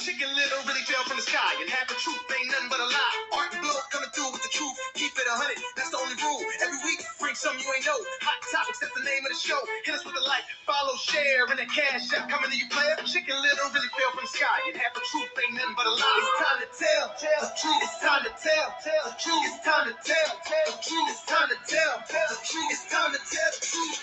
Chicken Little really fell from the sky, and half the truth ain't nothing but a lie. Art and blood coming through with the truth. Keep it 100, that's the only rule. Every week, bring something you ain't know. Hot topics, that's the name of the show. Hit us with a like, follow, share, and a cash app coming to you, player. Chicken Little really fell from the sky, and half the truth ain't nothing but a lie. It's time to tell the truth. It's time to tell the truth. It's time to tell the truth. It's time to tell the truth. It's time to tell the truth.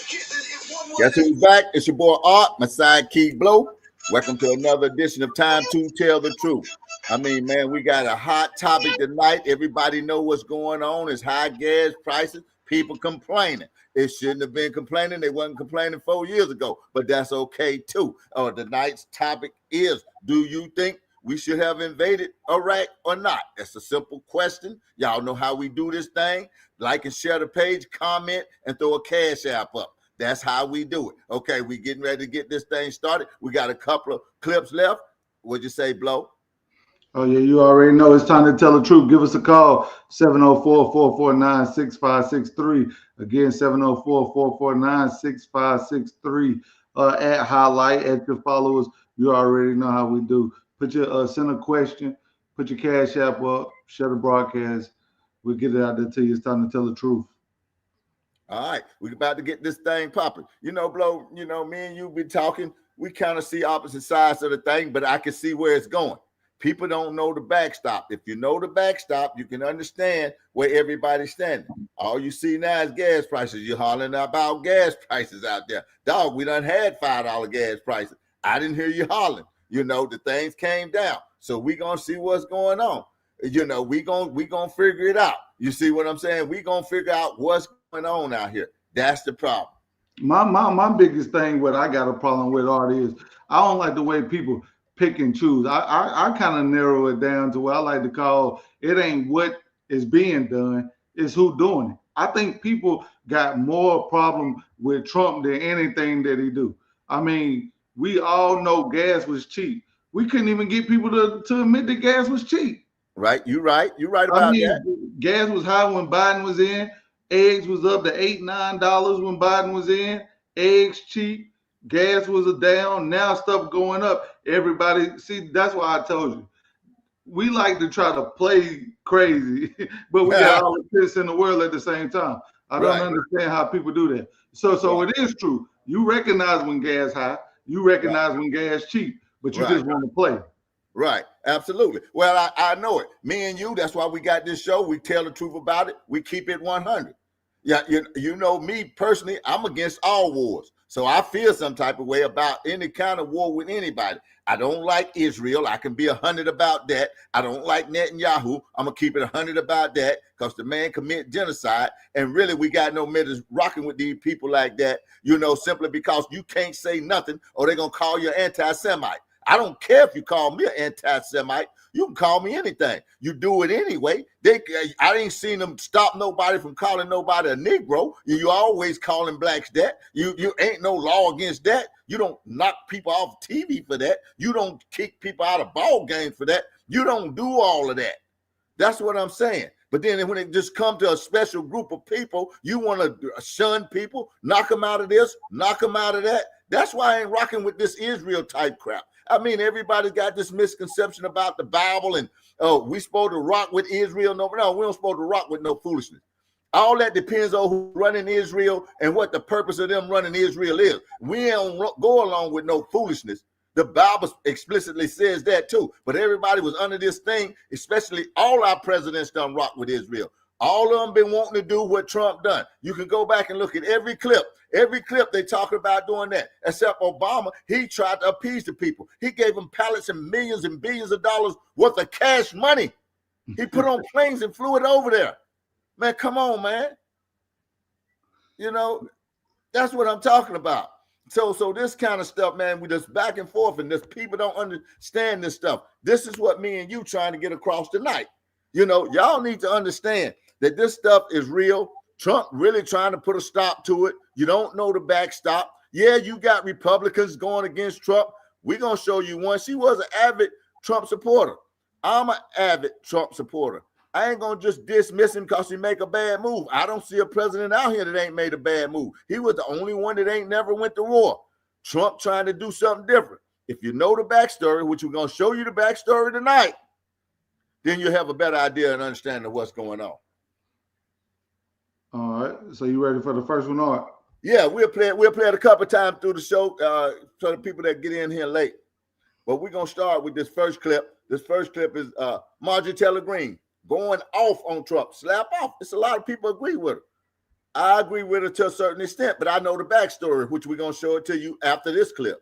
Guess who's back? It's your boy Art, my sidekick Blow. Welcome to another edition of Time to Tell the Truth. I mean, man, we got a hot topic tonight. Everybody know what's going on. It's high gas prices. People complaining. It shouldn't have been complaining. They wasn't complaining 4 years ago, but that's okay too. Tonight's topic is, do you think we should have invaded Iraq or not? That's a simple question. Y'all know how we do this thing. Like and share the page, comment, and throw a cash app up. That's how we do it. Okay, we getting ready to get this thing started. We got a couple of clips left. What'd you say, Blow? Oh, yeah, you already know it's time to tell the truth. Give us a call, 704-449-6563. Again, 704-449-6563. At highlight, at your followers. You already know how we do. Put your send a question, put your cash app up, share the broadcast. We'll get it out there to you. It's time to tell the truth. All right, we're about to get this thing popping. You know, Blow, you know, me and you be talking. We kind of see opposite sides of the thing, but I can see where it's going. People don't know the backstop. If you know the backstop, you can understand where everybody's standing. All you see now is gas prices. You're hollering about gas prices out there. Dog, we done had $5 gas prices. I didn't hear you hollering. You know, the things came down. So we going to see what's going on. You know, we gonna figure it out. You see what I'm saying? We going to figure out what's going on out here. That's the problem. My biggest thing, what I got a problem with, Art, is I don't like the way people pick and choose. I kind of narrow it down to what I like to call, it ain't what is being done, it's who doing it. I think people got more problem with Trump than anything that he do. I mean, we all know gas was cheap. We couldn't even get people to admit that gas was cheap. Right, you're right. You're right about that. Gas was high when Biden was in. Eggs was up to $8-9 when Biden was in. Eggs cheap. Gas was down. Now stuff going up. Everybody, see, that's why I told you. We like to try to play crazy, but we got all the piss in the world at the same time. I don't understand how people do that. So it is true. You recognize when gas high. You recognize when gas cheap, but you just want to play. Right, absolutely. Well, I know it. Me and you, that's why we got this show. We tell the truth about it. We keep it 100. Yeah, you know me personally, I'm against all wars. So I feel some type of way about any kind of war with anybody. I don't like Israel. I can be 100 about that. I don't like Netanyahu. I'm going to keep it 100 about that because the man commit genocide. And really, we got no business rocking with these people like that, you know, simply because you can't say nothing or they're going to call you an anti-Semite. I don't care if you call me an anti-Semite. You can call me anything. You do it anyway. I ain't seen them stop nobody from calling nobody a Negro. You always calling blacks that. You ain't no law against that. You don't knock people off TV for that. You don't kick people out of ball games for that. You don't do all of that. That's what I'm saying. But then when it just comes to a special group of people, you want to shun people, knock them out of this, knock them out of that. That's why I ain't rocking with this Israel type crap. I mean, everybody's got this misconception about the Bible and, we supposed to rock with Israel. No, we don't supposed to rock with no foolishness. All that depends on who's running Israel and what the purpose of them running Israel is. We don't go along with no foolishness. The Bible explicitly says that too. But everybody was under this thing, especially all our presidents done rock with Israel. All of them been wanting to do what Trump done. You can go back and look at every clip. Every clip they talking about doing that. Except Obama, he tried to appease the people. He gave them pallets and millions and billions of dollars worth of cash money. He put on planes and flew it over there. Man, come on, man. You know, that's what I'm talking about. So this kind of stuff, man, we just back and forth, and this people don't understand this stuff. This is what me and you trying to get across tonight. You know, y'all need to understand that this stuff is real. Trump really trying to put a stop to it. You don't know the backstop. Yeah, you got Republicans going against Trump. We're going to show you one. She was an avid Trump supporter. I'm an avid Trump supporter. I ain't going to just dismiss him because he make a bad move. I don't see a president out here that ain't made a bad move. He was the only one that ain't never went to war. Trump trying to do something different. If you know the backstory, which we're going to show you the backstory tonight, then you'll have a better idea and understanding of what's going on. All right. So you ready for the first one, Art? Yeah, we'll play it a couple of times through the show for the people that get in here late. But we're going to start with this first clip. This first clip is Marjorie Taylor Greene going off on Trump. Slap off. It's a lot of people agree with her. I agree with her to a certain extent, but I know the backstory, which we're going to show it to you after this clip.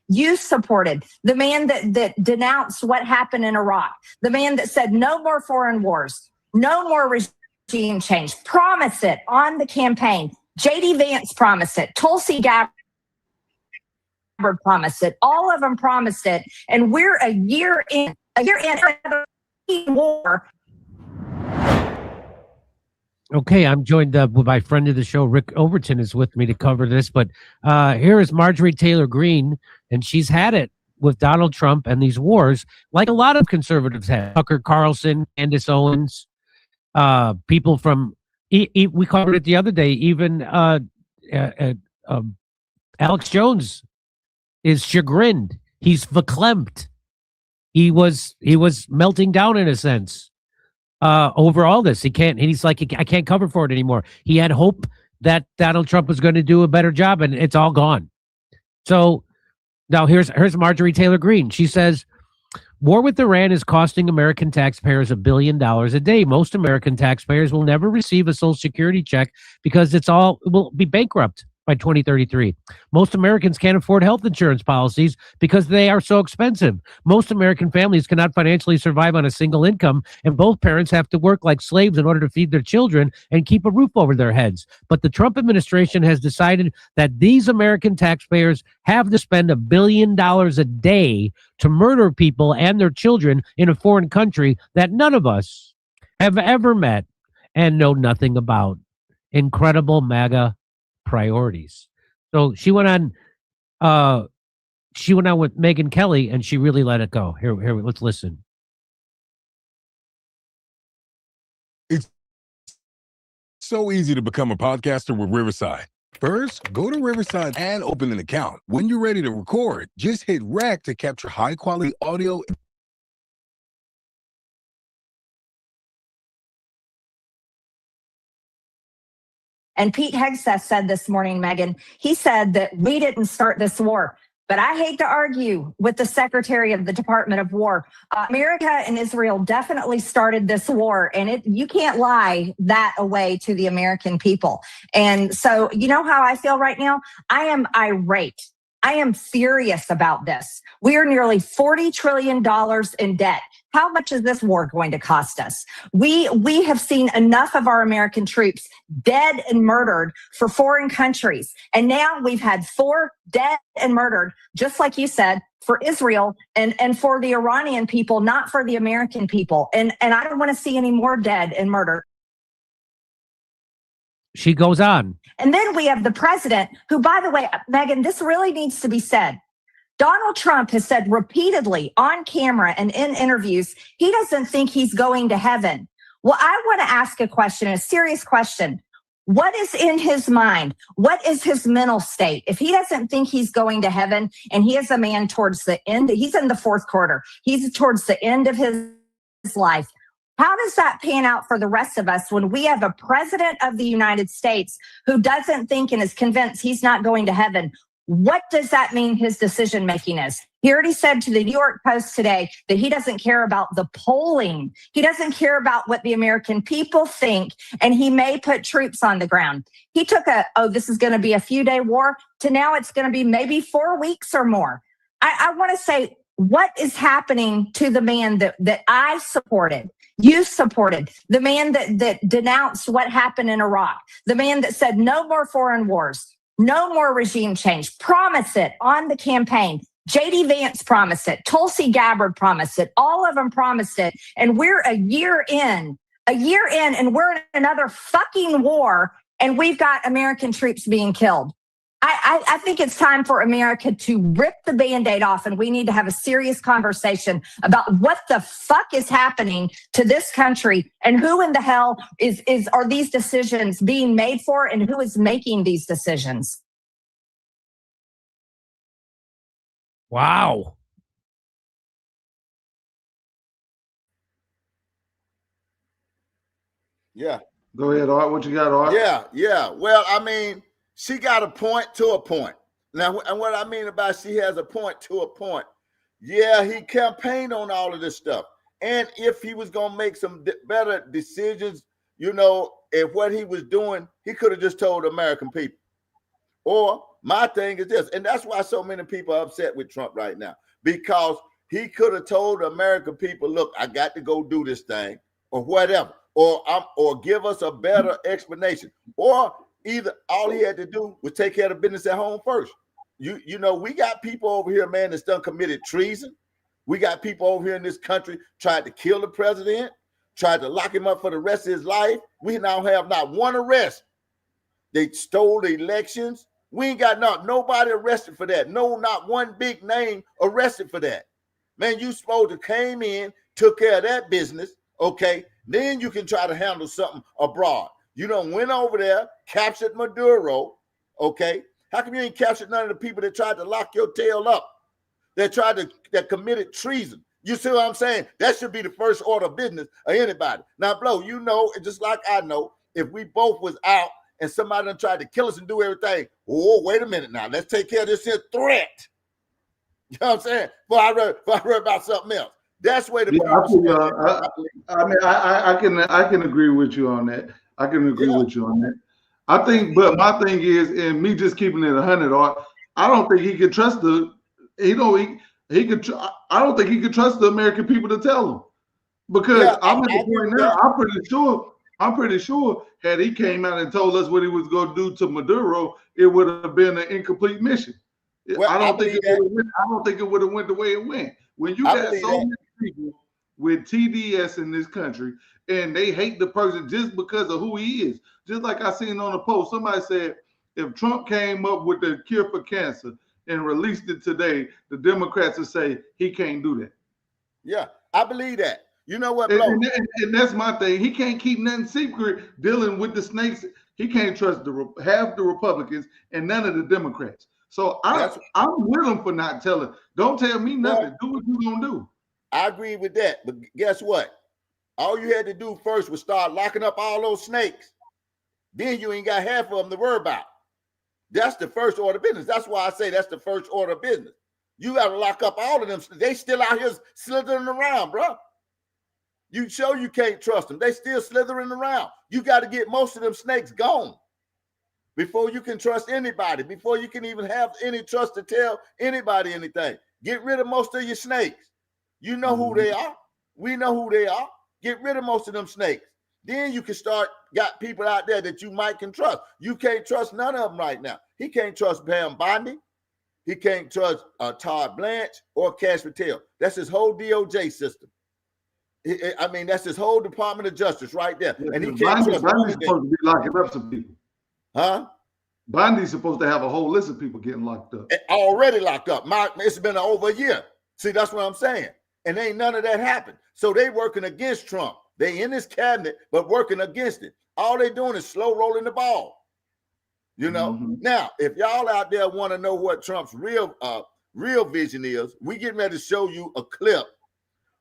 You supported the man that denounced what happened in Iraq, the man that said no more foreign wars, no more regime change, promised it on the campaign. J.D. Vance promised it. Tulsi Gabbard promised it. All of them promised it. And we're a year in another war. Okay, I'm joined with my friend of the show, Rick Overton, is with me to cover this. But here is Marjorie Taylor Greene, and she's had it with Donald Trump and these wars, like a lot of conservatives have. Tucker Carlson, Candace Owens, people from we covered it the other day. Even Alex Jones is chagrined. He's verklempt. He was melting down in a sense. Over all this, he's like, I can't cover for it anymore. He had hope that Donald Trump was going to do a better job, and it's all gone. So now here's Marjorie Taylor Greene. She says, war with Iran is costing American taxpayers $1 billion a day. Most American taxpayers will never receive a Social Security check because it will be bankrupt by 2033. Most Americans can't afford health insurance policies because they are so expensive. Most American families cannot financially survive on a single income, and both parents have to work like slaves in order to feed their children and keep a roof over their heads. But the Trump administration has decided that these American taxpayers have to spend $1 billion a day to murder people and their children in a foreign country that none of us have ever met and know nothing about. Incredible MAGA priorities. So she went on with Megyn Kelly, and she really let it go. Here, let's listen. It's so easy to become a podcaster with Riverside. First, go to Riverside and open an account. When you're ready to record, just hit rec to capture high-quality audio. And Pete Hegseth said this morning, Megan, he said that we didn't start this war. But I hate to argue with the Secretary of the Department of War. America and Israel definitely started this war, and you can't lie that away to the American people. And so, you know how I feel right now? I am irate. I am furious about this. We are nearly $40 trillion in debt. How much is this war going to cost us? We have seen enough of our American troops dead and murdered for foreign countries. And now we've had 4 dead and murdered, just like you said, for Israel and for the Iranian people, not for the American people. And I don't want to see any more dead and murdered. She goes on. And then we have the president who, by the way, Megan, this really needs to be said. Donald Trump has said repeatedly on camera and in interviews, he doesn't think he's going to heaven. Well, I want to ask a question, a serious question. What is in his mind? What is his mental state? If he doesn't think he's going to heaven, and he is a man towards the end, he's in the 4th quarter, he's towards the end of his life. How does that pan out for the rest of us when we have a president of the United States who doesn't think and is convinced he's not going to heaven? What does that mean his decision making is? He already said to the New York Post today that he doesn't care about the polling. He doesn't care about what the American people think, and he may put troops on the ground. He took this is going to be a few-day war, to now it's going to be maybe 4 weeks or more. I want to say, what is happening to the man that I supported? You supported the man that denounced what happened in Iraq, the man that said no more foreign wars, no more regime change, promised it on the campaign. J.D. Vance promised it. Tulsi Gabbard promised it. All of them promised it. And we're a year in, and we're in another fucking war, and we've got American troops being killed. I think it's time for America to rip the Band-Aid off, and we need to have a serious conversation about what the fuck is happening to this country and who in the hell are these decisions being made for, and who is making these decisions. Wow. Yeah. Go ahead, Art. What you got, Art? Yeah. Well, I mean, she got a point to a point. Now, and what I mean about she has a point to a point. Yeah, he campaigned on all of this stuff. And if he was going to make some better decisions, if what he was doing, he could have just told the American people. Or my thing is this, and that's why so many people are upset with Trump right now, because he could have told the American people, look, I got to go do this thing or whatever, or give us a better explanation. Or either all he had to do was take care of business at home first. We got people over here, man, that's done committed treason. We got people over here in this country tried to kill the president, tried to lock him up for the rest of his life. We now have not one arrest. They stole the elections. We ain't got nobody arrested for that. No, not one big name arrested for that. Man, you supposed to came in, took care of that business, okay? Then you can try to handle something abroad. You done went over there, captured Maduro, okay? How come you ain't captured none of the people that tried to lock your tail up? That committed treason. You see what I'm saying? That should be the first order of business of anybody. Now, Blow, just like I know, if we both was out and somebody done tried to kill us and do everything, oh, wait a minute now, let's take care of this here threat. You know what I'm saying? Before I read about something else. That's where the I can agree with you on that. I can agree with you on that. I think, but my thing is, and me just keeping it 100, I don't think he could trust I don't think he could trust the American people to tell him, because I'm at the point now. I'm pretty sure had he came out and told us what he was going to do to Maduro, it would have been an incomplete mission. Well, I don't think it would have went the way it went. When you got so many people with TDS in this country and they hate the person just because of who he is. Just like I seen on the post, somebody said if Trump came up with the cure for cancer and released it today, the Democrats would say he can't do that. Yeah, I believe that. You know what, and that's my thing. He can't keep nothing secret dealing with the snakes. He can't trust half the Republicans and none of the Democrats. So I'm with him for not telling. Don't tell me nothing. Do what you're going to do. I agree with that. But guess what? All you had to do first was start locking up all those snakes. Then you ain't got half of them to worry about. That's the first order of business. That's why I say that's the first order of business. You got to lock up all of them. They still out here slithering around, bro. You show you can't trust them. They still slithering around. You got to get most of them snakes gone before you can trust anybody, before you can even have any trust to tell anybody anything. Get rid of most of your snakes. You know who they are. We know who they are. Get rid of most of them snakes. Then you can got people out there that you might can trust. You can't trust none of them right now. He can't trust Pam Bondi. He can't trust Todd Blanche or Cash Patel. That's his whole DOJ system. I mean, that's his whole Department of Justice right there. Yeah, and he can't trust Bondi's supposed to be locking up some people. Huh? Bondi's supposed to have a whole list of people getting locked up. Already locked up. It's been over a year. See, that's what I'm saying. And ain't none of that happened. So they working against Trump. They in his cabinet, but working against it. All they doing is slow rolling the ball. You know? Mm-hmm. Now, if y'all out there want to know what Trump's real vision is, we getting ready to show you a clip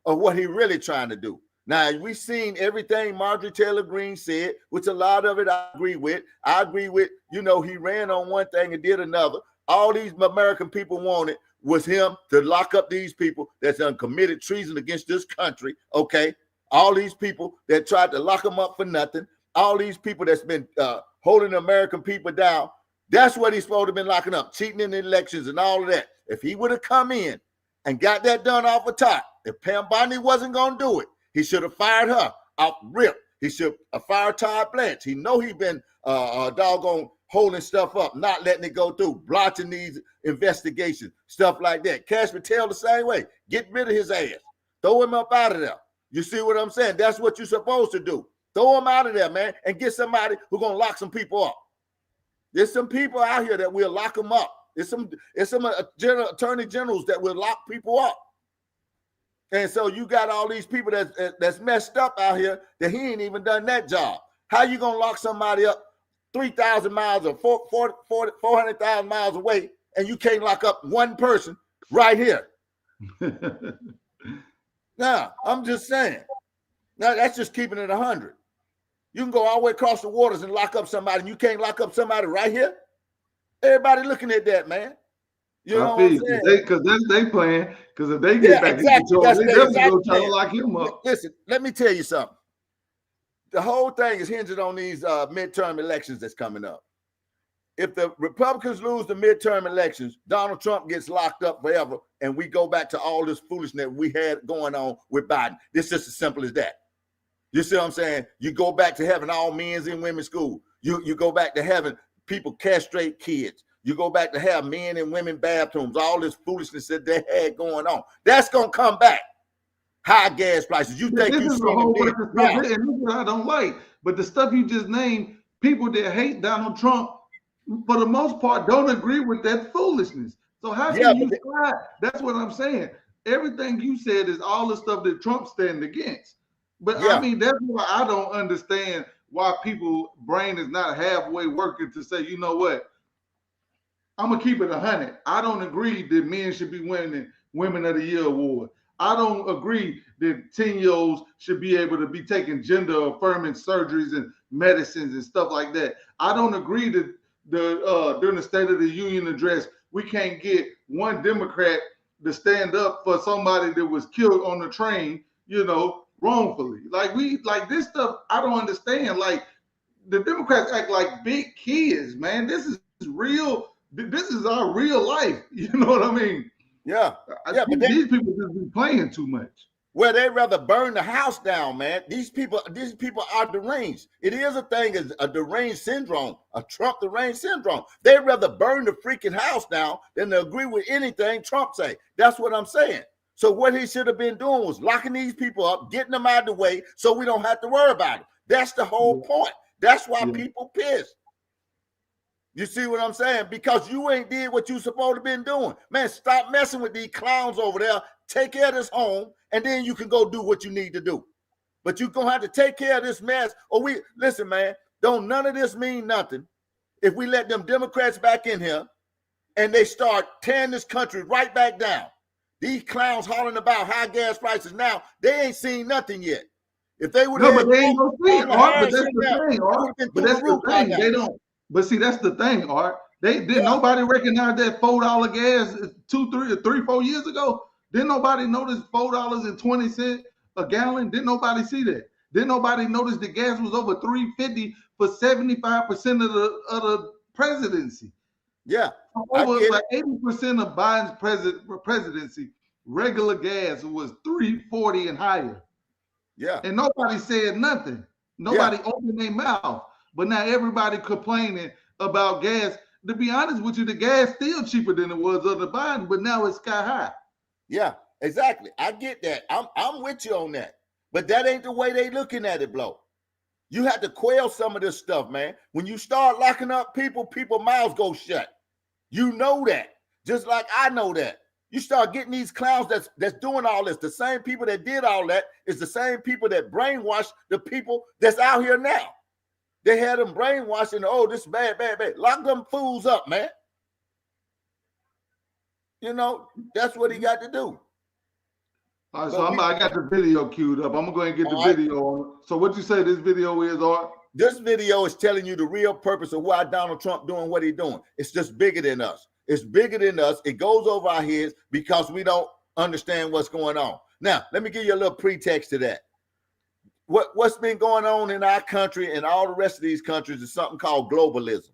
of what he really trying to do. Now, we've seen everything Marjorie Taylor Greene said, which a lot of it I agree with. I agree with, he ran on one thing and did another. All these American people wanted was him to lock up these people that's committed treason against this country, okay? All these people that tried to lock them up for nothing. All these people that's been holding the American people down. That's what he's supposed to have been locking up, cheating in the elections and all of that. If he would have come in and got that done off the top, if Pam Bondi wasn't going to do it, he should have fired her out rip. He should have fired Todd Blanche. He know he been doggone holding stuff up, not letting it go through, blotching these investigations, stuff like that. Cash Patel the same way. Get rid of his ass. Throw him up out of there. You see what I'm saying? That's what you're supposed to do. Throw him out of there, man, and get somebody who's going to lock some people up. There's some people out here that will lock them up. There's some attorney generals that will lock people up. And so you got all these people that's messed up out here that he ain't even done that job. How you going to lock somebody up 3,000 miles or 400,000 miles away and you can't lock up one person right here. Now, I'm just saying. Now, that's just keeping it 100. You can go all the way across the waters and lock up somebody, and you can't lock up somebody right here. Everybody looking at that, man. You know I what I'm feel saying? because that's they plan. Because if they get Yeah, back exactly. in control, That's they their definitely exact gonna try to plan. lock him up. Listen, let me tell you something. The whole thing is hinging on these midterm elections that's coming up. If the Republicans lose the midterm elections, Donald Trump gets locked up forever, and we go back to all this foolishness we had going on with Biden. It's just as simple as that. You see what I'm saying? You go back to having all men's and women's school. You go back to having people castrate kids. You go back to have men and women bathrooms, all this foolishness that they had going on. That's going to come back. High gas prices. You think This you is a seen whole them bunch then of now. stuff, and this is what I don't like. But the stuff you just named, people that hate Donald Trump, for the most part, don't agree with that foolishness. So how Yeah, can you try? That's what I'm saying. Everything you said is all the stuff that Trump stands against. But I yeah, mean, that's why I don't understand why people brain is not halfway working to say, you know what? I'm gonna keep it 100. I don't agree that men should be winning Women of the Year award. I don't agree that 10-year-olds should be able to be taking gender affirming surgeries and medicines and stuff like that. I don't agree that during the State of the Union address, we can't get one Democrat to stand up for somebody that was killed on the train, wrongfully. Like this stuff, I don't understand. Like the Democrats act like big kids, man. This is real. This is our real life. You know what I mean? yeah. I Yeah, think but these people just be playing too much. well, they'd rather burn the house down, man. These people are deranged. It is a thing as a deranged syndrome, a Trump deranged syndrome. They'd rather burn the freaking house down than to agree with anything Trump say. That's what I'm saying. So what he should have been doing was locking these people up, getting them out of the way so we don't have to worry about it. That's the whole point. That's why people pissed. You see what I'm saying? Because you ain't did what you supposed to been doing. Man, stop messing with these clowns over there. Take care of this home, and then you can go do what you need to do. But you're going to have to take care of this mess. Or listen, man, don't none of this mean nothing if we let them Democrats back in here and they start tearing this country right back down. These clowns hollering about high gas prices now, they ain't seen nothing yet. If they would have No, but they ain't gonna see it, Art. But that's the thing, it would Art. have been But through that's the the roof by thing. now. They don't. But see, that's the thing, Art. They did nobody recognize that $4 gas 4 years ago. Didn't nobody notice $4.20 a gallon? Didn't nobody see that? Didn't nobody notice the gas was over $3.50 for 75% of the presidency? Yeah, I Over get like it. 80% of Biden's presidency, regular gas was $3.40 and higher. Yeah. And nobody said nothing. Nobody opened their mouth. But now everybody complaining about gas. To be honest with you, the gas still cheaper than it was under Biden, but now it's sky high. Yeah, exactly. I get that. I'm with you on that. But that ain't the way they looking at it, Blow. You have to quell some of this stuff, man. When you start locking up people mouths go shut. You know that. Just like I know that. You start getting these clowns that's doing all this. The same people that did all that is the same people that brainwash the people that's out here now. They had them brainwashing, oh, this is bad, bad, bad. Lock them fools up, man. You know, that's what he got to do. All right, so I got the video queued up. I'm going to go ahead and get the video on. So what you say this video is, Art? This video is telling you the real purpose of why Donald Trump doing what he's doing. It's just bigger than us. It's bigger than us. It goes over our heads because we don't understand what's going on. Now, let me give you a little pretext to that. What's been going on in our country and all the rest of these countries is something called globalism.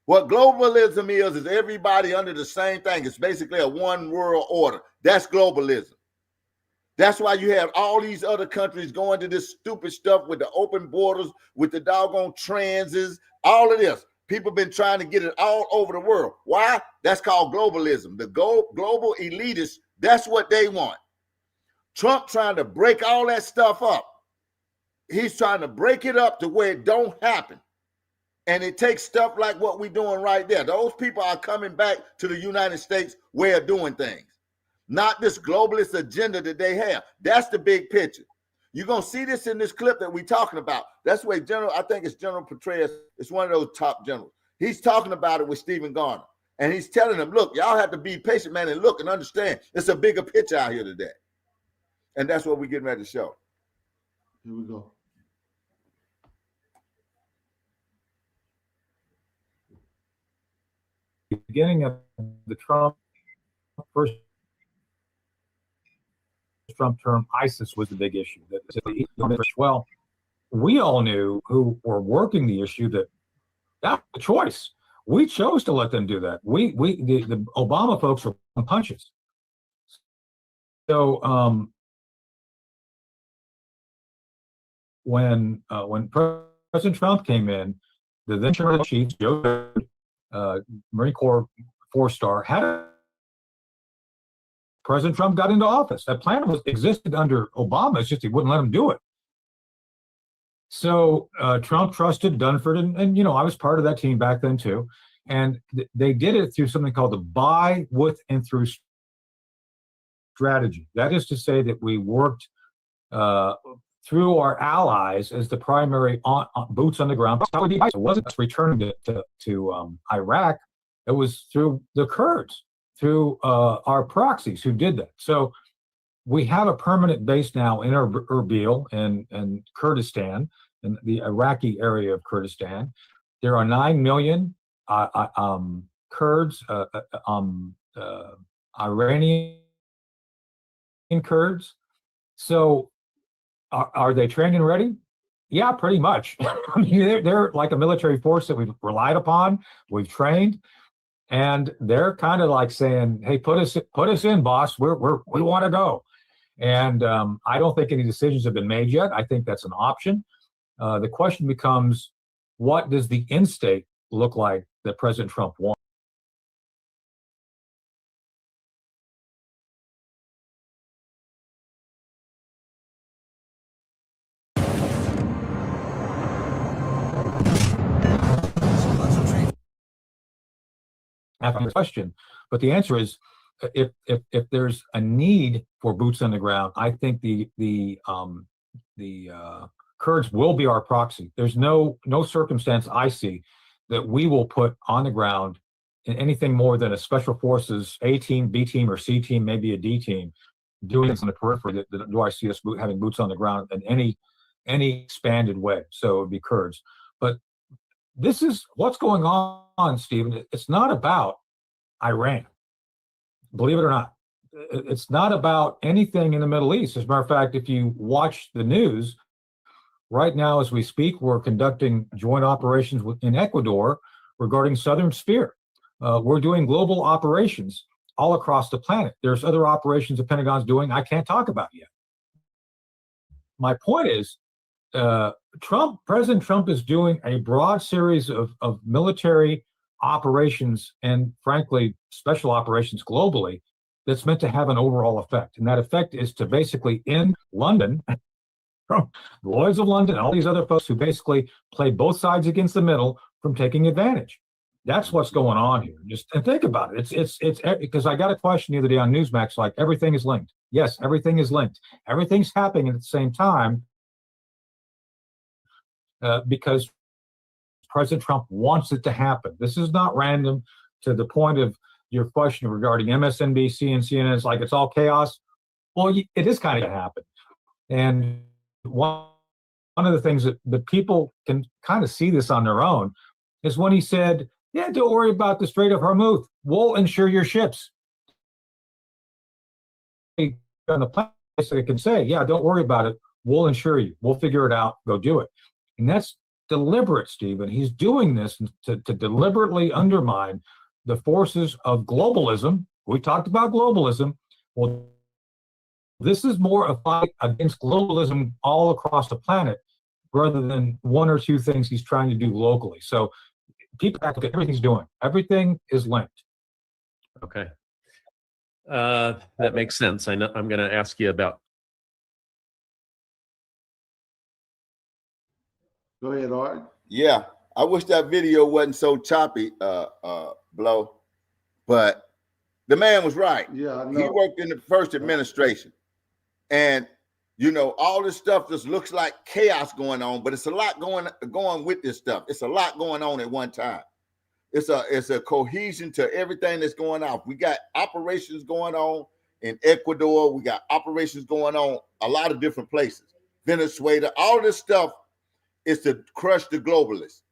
What globalism is everybody under the same thing. It's basically a one world order. That's globalism. That's why you have all these other countries going to this stupid stuff with the open borders, with the doggone transes, all of this. People been trying to get it all over the world. Why? That's called globalism. The global elitists, that's what they want. Trump trying to break all that stuff up. He's trying to break it up to where it don't happen. And it takes stuff like what we're doing right there. Those people are coming back to the United States way of doing things. Not this globalist agenda that they have. That's the big picture. You're going to see this in this clip that we're talking about. That's where I think it's General Petraeus. It's one of those top generals. He's talking about it with Stephen Garner. And he's telling them, look, y'all have to be patient, man, and look and understand. It's a bigger picture out here today. And that's what we're getting ready to show. Here we go. Beginning of the first Trump term, ISIS was the big issue. Well, we all knew who were working the issue that that's the choice. We chose to let them do that. The Obama folks were punches. So when President Trump came in, the then General Chief, Joe, Marine Corps 4-star, had President Trump got into office. That plan existed under Obama. It's just he wouldn't let him do it. So Trump trusted Dunford, and I was part of that team back then too. And they did it through something called the by, with, and through strategy. That is to say that we worked through our allies as the primary boots on the ground. It wasn't just returning to Iraq. It was through the Kurds, through our proxies who did that. So we have a permanent base now in Erbil and Kurdistan, in the Iraqi area of Kurdistan. There are 9 million Kurds, Iranian Kurds. So are they trained and ready? Yeah, pretty much. I mean, they're like a military force that we've relied upon, we've trained, and they're kind of like saying, "Hey, put us in, boss. We want to go." And I don't think any decisions have been made yet. I think that's an option. The question becomes, what does the end state look like that President Trump wants? After the question, but the answer is, if there's a need for boots on the ground, I think the Kurds will be our proxy. There's no circumstance I see that we will put on the ground in anything more than a special forces A team, B team, or C team, maybe a D team, doing this on the periphery. Do I see us having boots on the ground in any expanded way? So it would be Kurds, but this is what's going on, Stephen. It's not about Iran, believe it or not. It's not about anything in the Middle East. As a matter of fact, if you watch the news, right now as we speak, we're conducting joint operations in Ecuador regarding Southern Sphere. We're doing global operations all across the planet. There's other operations the Pentagon's doing I can't talk about yet. My point is, President Trump is doing a broad series of military operations and, frankly, special operations globally that's meant to have an overall effect. And that effect is to basically end London, from the Lloyds of London, and all these other folks who basically play both sides against the middle from taking advantage. That's what's going on here. And think about it. It's because I got a question the other day on Newsmax, like, everything is linked. Yes, everything is linked. Everything's happening at the same time. Because President Trump wants it to happen. This is not random. To the point of your question regarding MSNBC and CNN, it's like it's all chaos. Well, it is kind of going to happen. And one of the things that people can kind of see this on their own is when he said, "Yeah, don't worry about the Strait of Hormuz. We'll insure your ships." On the place, they can say, "Yeah, don't worry about it. We'll insure you. We'll figure it out. Go do it." And that's deliberate, Stephen. He's doing this to deliberately undermine the forces of globalism. We talked about globalism. Well, this is more a fight against globalism all across the planet rather than one or two things he's trying to do locally. So people have to get everything he's doing. Everything is linked. Okay. That makes sense. I know I'm going to ask you about. Go ahead, Art. Yeah, I wish that video wasn't so choppy, Blow, but the man was right. Yeah, I know. He worked in the first administration, and all this stuff just looks like chaos going on, but it's a lot going with this stuff. It's a lot going on at one time. It's a cohesion to everything that's going on. We got operations going on in Ecuador. We got operations going on a lot of different places. Venezuela, all this stuff is to crush the globalists.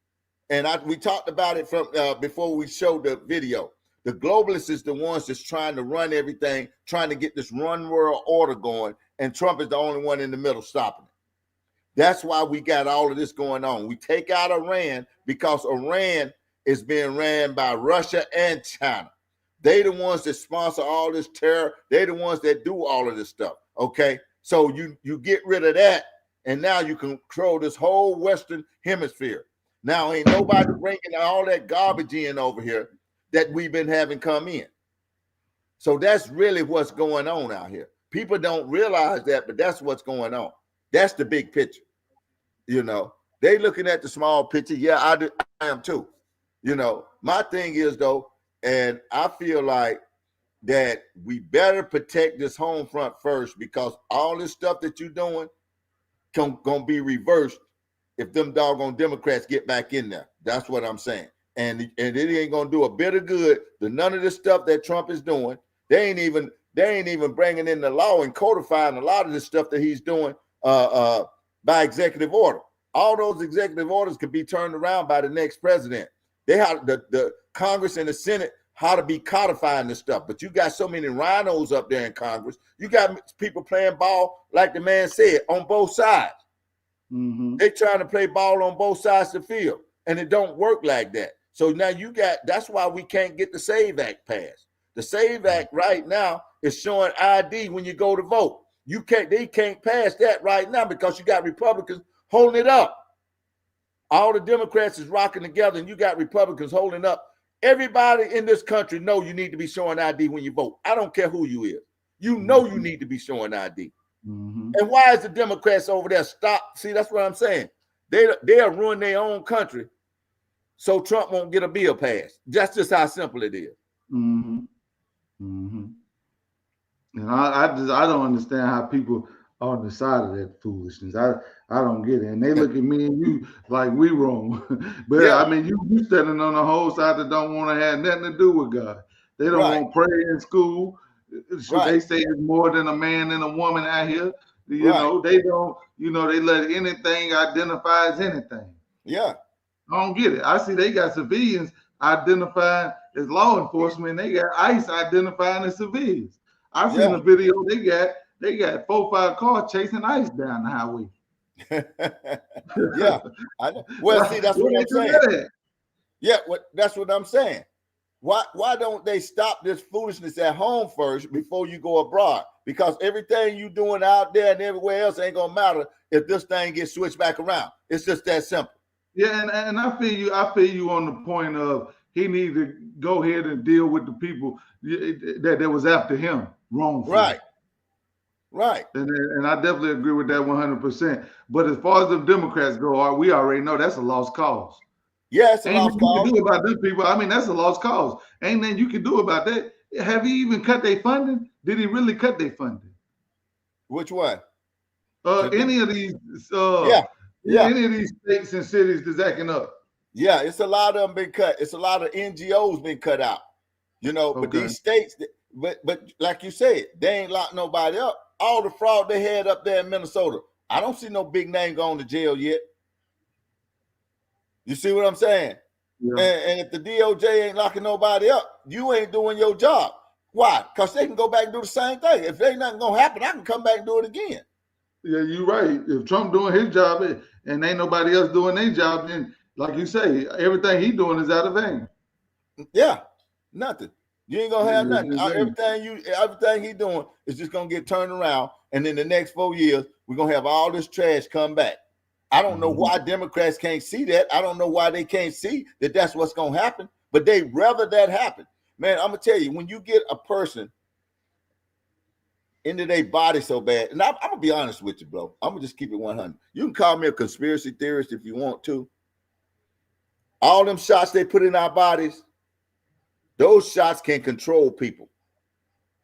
And we talked about it from before we showed the video. The globalists is the ones that's trying to run everything, trying to get this one world order going, and Trump is the only one in the middle stopping it. That's why we got all of this going on. We take out Iran because Iran is being ran by Russia and China. They the ones that sponsor all this terror. They the ones that do all of this stuff. Okay, so you get rid of that, and now you control this whole Western hemisphere. Now ain't nobody bringing all that garbage in over here that we've been having come in. So that's really what's going on out here. People don't realize that, but that's what's going on. That's the big picture. You know, they looking at the small picture. Yeah, I am too. You know, my thing is though, and I feel like that we better protect this home front first, because all this stuff that you're doing gonna be reversed if them doggone Democrats get back in there. That's what I'm saying. And it ain't gonna do a bit of good to none of the stuff that Trump is doing. They ain't even bringing in the law and codifying a lot of the stuff that he's doing by executive order. All those executive orders could be turned around by the next president. They have the Congress and the Senate how to be codifying this stuff. But you got so many rhinos up there in Congress. You got people playing ball, like the man said, on both sides. Mm-hmm. They trying to play ball on both sides of the field, and it don't work like that. So now that's why we can't get the SAVE Act passed. The SAVE Act right now is showing ID when you go to vote. They can't pass that right now because you got Republicans holding it up. All the Democrats is rocking together, and you got Republicans holding up. Everybody in this country know you need to be showing ID when you vote. I don't care who you is. You know you need to be showing ID. Mm-hmm. And why is the Democrats over there stop? See, that's what I'm saying. They'll ruin their own country so Trump won't get a bill passed. That's just how simple it is. Mm-hmm. Mm-hmm. And I don't understand how people are on the side of that foolishness. I don't get it. And they look at me and you like we wrong. But Yeah. I mean, you standing on the whole side that don't want to have nothing to do with God. They don't Right. want prayer in school. Right. They say it's more than a man and a woman out here. You Right. know, they don't, they let anything identify as anything. Yeah. I don't get it. I see they got civilians identified as law enforcement. They got ICE identifying as civilians. I seen a video. They got 4 or 5 cars chasing ICE down the highway. Yeah. I know. Well, see, that's what I'm saying. Yeah, that's what I'm saying. Why don't they stop this foolishness at home first before you go abroad? Because everything you doing out there and everywhere else ain't gonna matter if this thing gets switched back around. It's just that simple. Yeah, and I feel you. I feel you on the point of he needs to go ahead and deal with the people that was after him wrongfully. Right. Right. And I definitely agree with that 100%. But as far as the Democrats go, we already know that's a lost cause. Yeah, it's a Ain't lost nothing you cause. can do about these people. I mean, that's a lost cause. Ain't nothing you can do about that. Have he even cut their funding? Did he really cut their funding? Which one? Any of these any of these states and cities that's acting up. Yeah, it's a lot of them been cut. It's a lot of NGOs been cut out. But these states, but like you said, they ain't locked nobody up. All the fraud they had up there in Minnesota, I don't see no big name going to jail yet. You see what I'm saying? Yeah. And if the DOJ ain't locking nobody up, you ain't doing your job. Why? Because they can go back and do the same thing. If ain't nothing gonna happen, I can come back and do it again. Yeah, you're right. If Trump doing his job and ain't nobody else doing their job, then like you say, everything he doing is out of vain. Yeah, nothing. You ain't gonna have nothing. Everything he doing is just gonna get turned around, and in the next 4 years, we're gonna have all this trash come back. I don't know why Democrats can't see that. I don't know why they can't see that that's what's gonna happen, but they rather that happen. Man, I'm gonna tell you, when you get a person into their body so bad, and I'm gonna be honest with you, bro. I'm gonna just keep it 100. You can call me a conspiracy theorist if you want to. All them shots they put in our bodies, those shots can control people.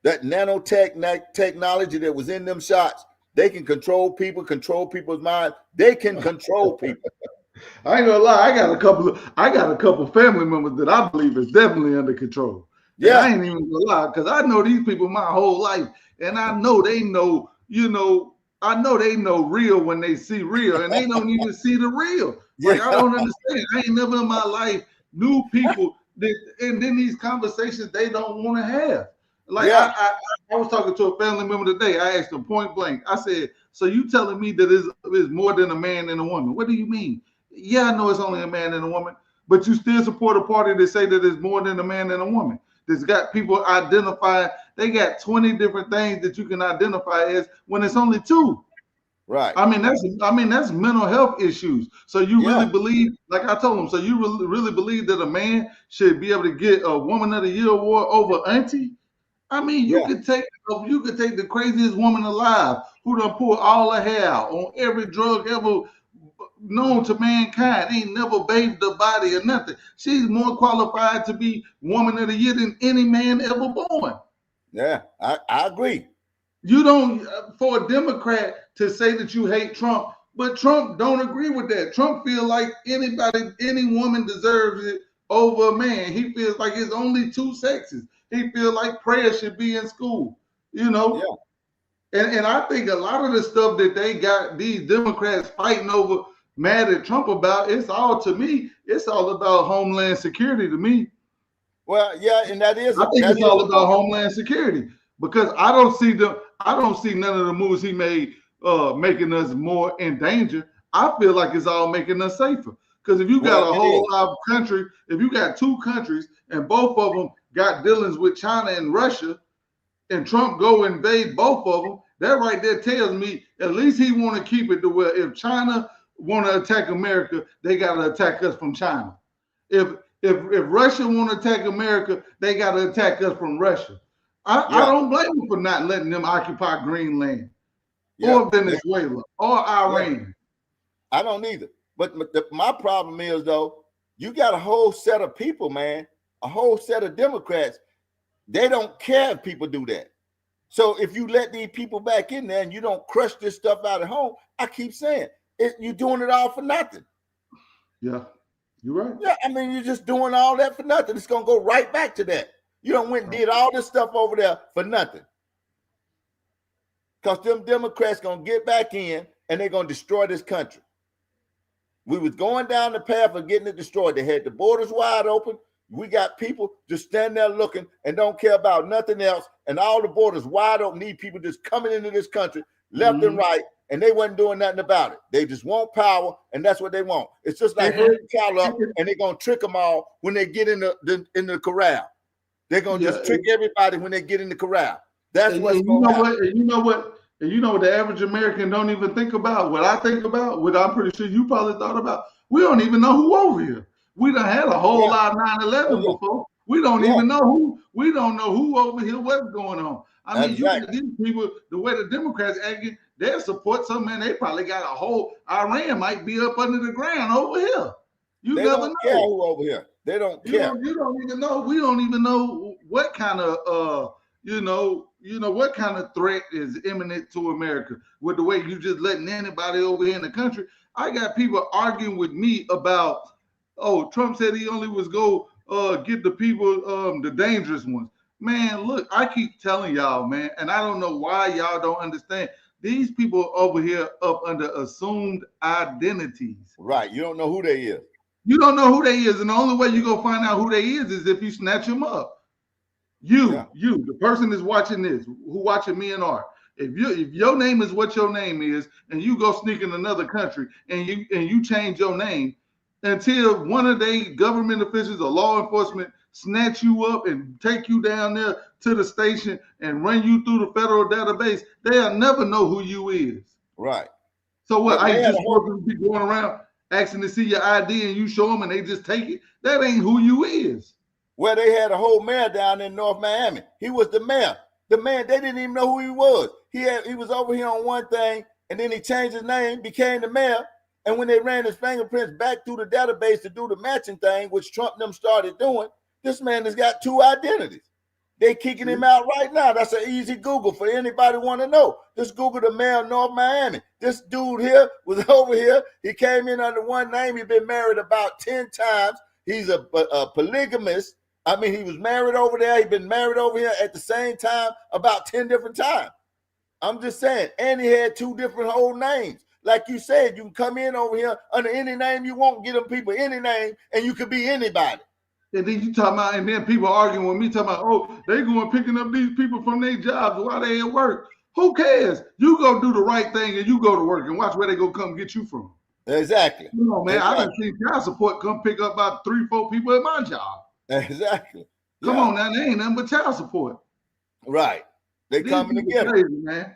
That nanotechnology that was in them shots, they can control people, control people's minds. They can control people. I ain't gonna lie. I got a couple family members that I believe is definitely under control. And I Yeah, ain't even gonna lie because I know these people my whole life, and I know they know. I know they know real when they see real, and they don't even see the real. Like I yeah, don't understand. I ain't never in my life knew people that, and then these conversations they don't want to have. Like yeah, I was talking to a family member today. I asked them point blank. I said, "So you telling me that is more than a man and a woman? What do you mean?" Yeah, I know it's only a man and a woman, but you still support a party that say that it's more than a man and a woman. That's got people identify. They got 20 different things that you can identify as when it's only two. right. I mean that's mental health issues. So you Yeah, really believe, like I told them, so you really believe that a man should be able to get a Woman of the Year award over Auntie? I mean, yeah, you could take the craziest woman alive who done pulled all her hair out on every drug ever known to mankind, ain't never bathed her body or nothing. She's more qualified to be Woman of the Year than any man ever born. yeah. I agree. You don't, for a Democrat to say that you hate Trump, but Trump don't agree with that. Trump feel like any woman deserves it over a man. He feels like it's only two sexes. He feel like prayer should be in school, you know. Yeah, And I think a lot of the stuff that they got these Democrats fighting over, mad at Trump about, it's all to me, it's all about Homeland Security to me. well, yeah, and that is I think that it's is all a about point. Homeland Security because I don't see none of the moves he made making us more in danger. I feel like it's all making us safer. Because if you Well, got a it whole is. lot of country, if you got two countries and both of them got dealings with China and Russia, and Trump go invade both of them, that right there tells me at least he want to keep it to where if China want to attack America, they got to attack us from China. If if Russia want to attack America, they got to attack us from Russia. I Yeah, don't blame them for not letting them occupy Greenland yeah, or Venezuela or yeah. Iran. I don't either. But my problem is though, you got a whole set of people, man, a whole set of Democrats. They don't care if people do that. So if you let these people back in there and you don't crush this stuff out at home, I keep saying you're doing it all for nothing. Yeah, you're right. Yeah, I mean, you're just doing all that for nothing. It's gonna go right back to that. You don't went and did all this stuff over there for nothing. Because them Democrats gonna get back in and they're gonna destroy this country. We was going down the path of getting it destroyed. They had the borders wide open. We got people just standing there looking and don't care about nothing else. And all the borders wide open. Need people just coming into this country left and Mm-hmm. right. And they wasn't doing nothing about it. They just want power, and that's what they want. It's just like And, herding cattle up, and, and they're gonna trick them all when they get in the corral. They're gonna yeah, just trick everybody when they get in the corral. That's and what's you gonna know happen. what? And you know what? And you know what the average American don't even think about? What I think about, what I'm pretty sure you probably thought about. We don't even know who over here. We done had a whole Yeah. lot of Oh 9/11 yeah. before. We don't Yeah. even know who. We don't know who over here. What's going on? I mean, you got Exactly. these people. The way the Democrats acting, they'll support some man. They probably got a whole. Iran might be up under the ground over here. You They never don't care know. who over here. They don't care. You don't even know. We don't even know what kind of what kind of threat is imminent to America with the way you just letting anybody over here in the country. I got people arguing with me about, oh, Trump said he only was go get the people, the dangerous ones. Man, look, I keep telling y'all, man, and I don't know why y'all don't understand. These people over here up under assumed identities. Right. You don't know who they is. You don't know who they is, and the only way you go find out who they is if you snatch them up. Yeah. The person that's watching this, who watching me and Art. If your name is what your name is, and you go sneak in another country and you change your name until one of the government officials or law enforcement snatch you up and take you down there to the station and run you through the federal database, they'll never know who you is. Right. So what? But they I had just a whole supposed to be going around asking to see your ID and you show them and they just take it? That ain't who you is. where they had a whole mayor down in North Miami. He was the mayor. The man, they didn't even know who he was. He was over here on one thing, and then he changed his name, became the mayor. And when they ran his fingerprints back through the database to do the matching thing, which Trump and them started doing, this man has got two identities. They kicking him out right now. That's an easy Google for anybody want to know. Just Google the mayor of North Miami. This dude here was over here. He came in under one name. He's been married about 10 times. He's a polygamist. I mean, he was married over there. He's been married over here at the same time about 10 different times. I'm just saying. And he had 2 different whole names. Like you said, you can come in over here under any name you want, get them people any name, and you could be anybody. And then you talking about, and then people arguing with me talking about, oh, they going picking up these people from their jobs while they at work. Who cares? You go do the right thing and you go to work and watch where they go come get you from. Exactly. Come on, man. Exactly. I done seen child support come pick up about 3-4 people at my job. Exactly. Come on now, they ain't nothing but child support. Right. They coming together. Crazy, man.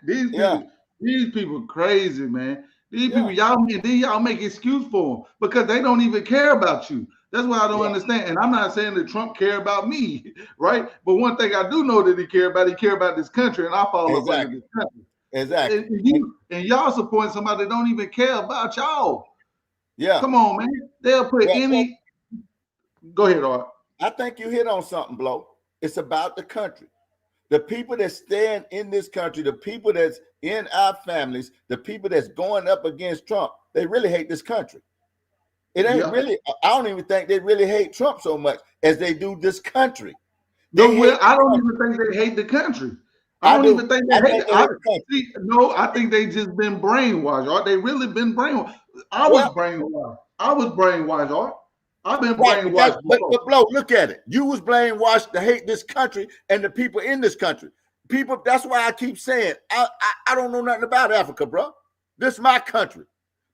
These people crazy, man. These people, y'all make excuse for them because they don't even care about you. That's why I don't understand. And I'm not saying that Trump care about me, right? But one thing I do know that he care about this country, and I fall up under this country. Exactly. And y'all supporting somebody that don't even care about y'all. Yeah. Come on, man. They'll put any. Go ahead, Art. I think you hit on something, Blow. It's about the country. The people that stand in this country, the people that's in our families, the people that's going up against Trump, they really hate this country. It ain't really, I don't even think they really hate Trump so much as they do this country. I don't even think they hate the country. I don't even think they hate it. No, I think they just been brainwashed. Art. They really been brainwashed. I was brainwashed, Art. I've been brainwashed. But Blow, look at it. You was brainwashed to hate this country and the people in this country. People, that's why I keep saying, I don't know nothing about Africa, bro. This is my country.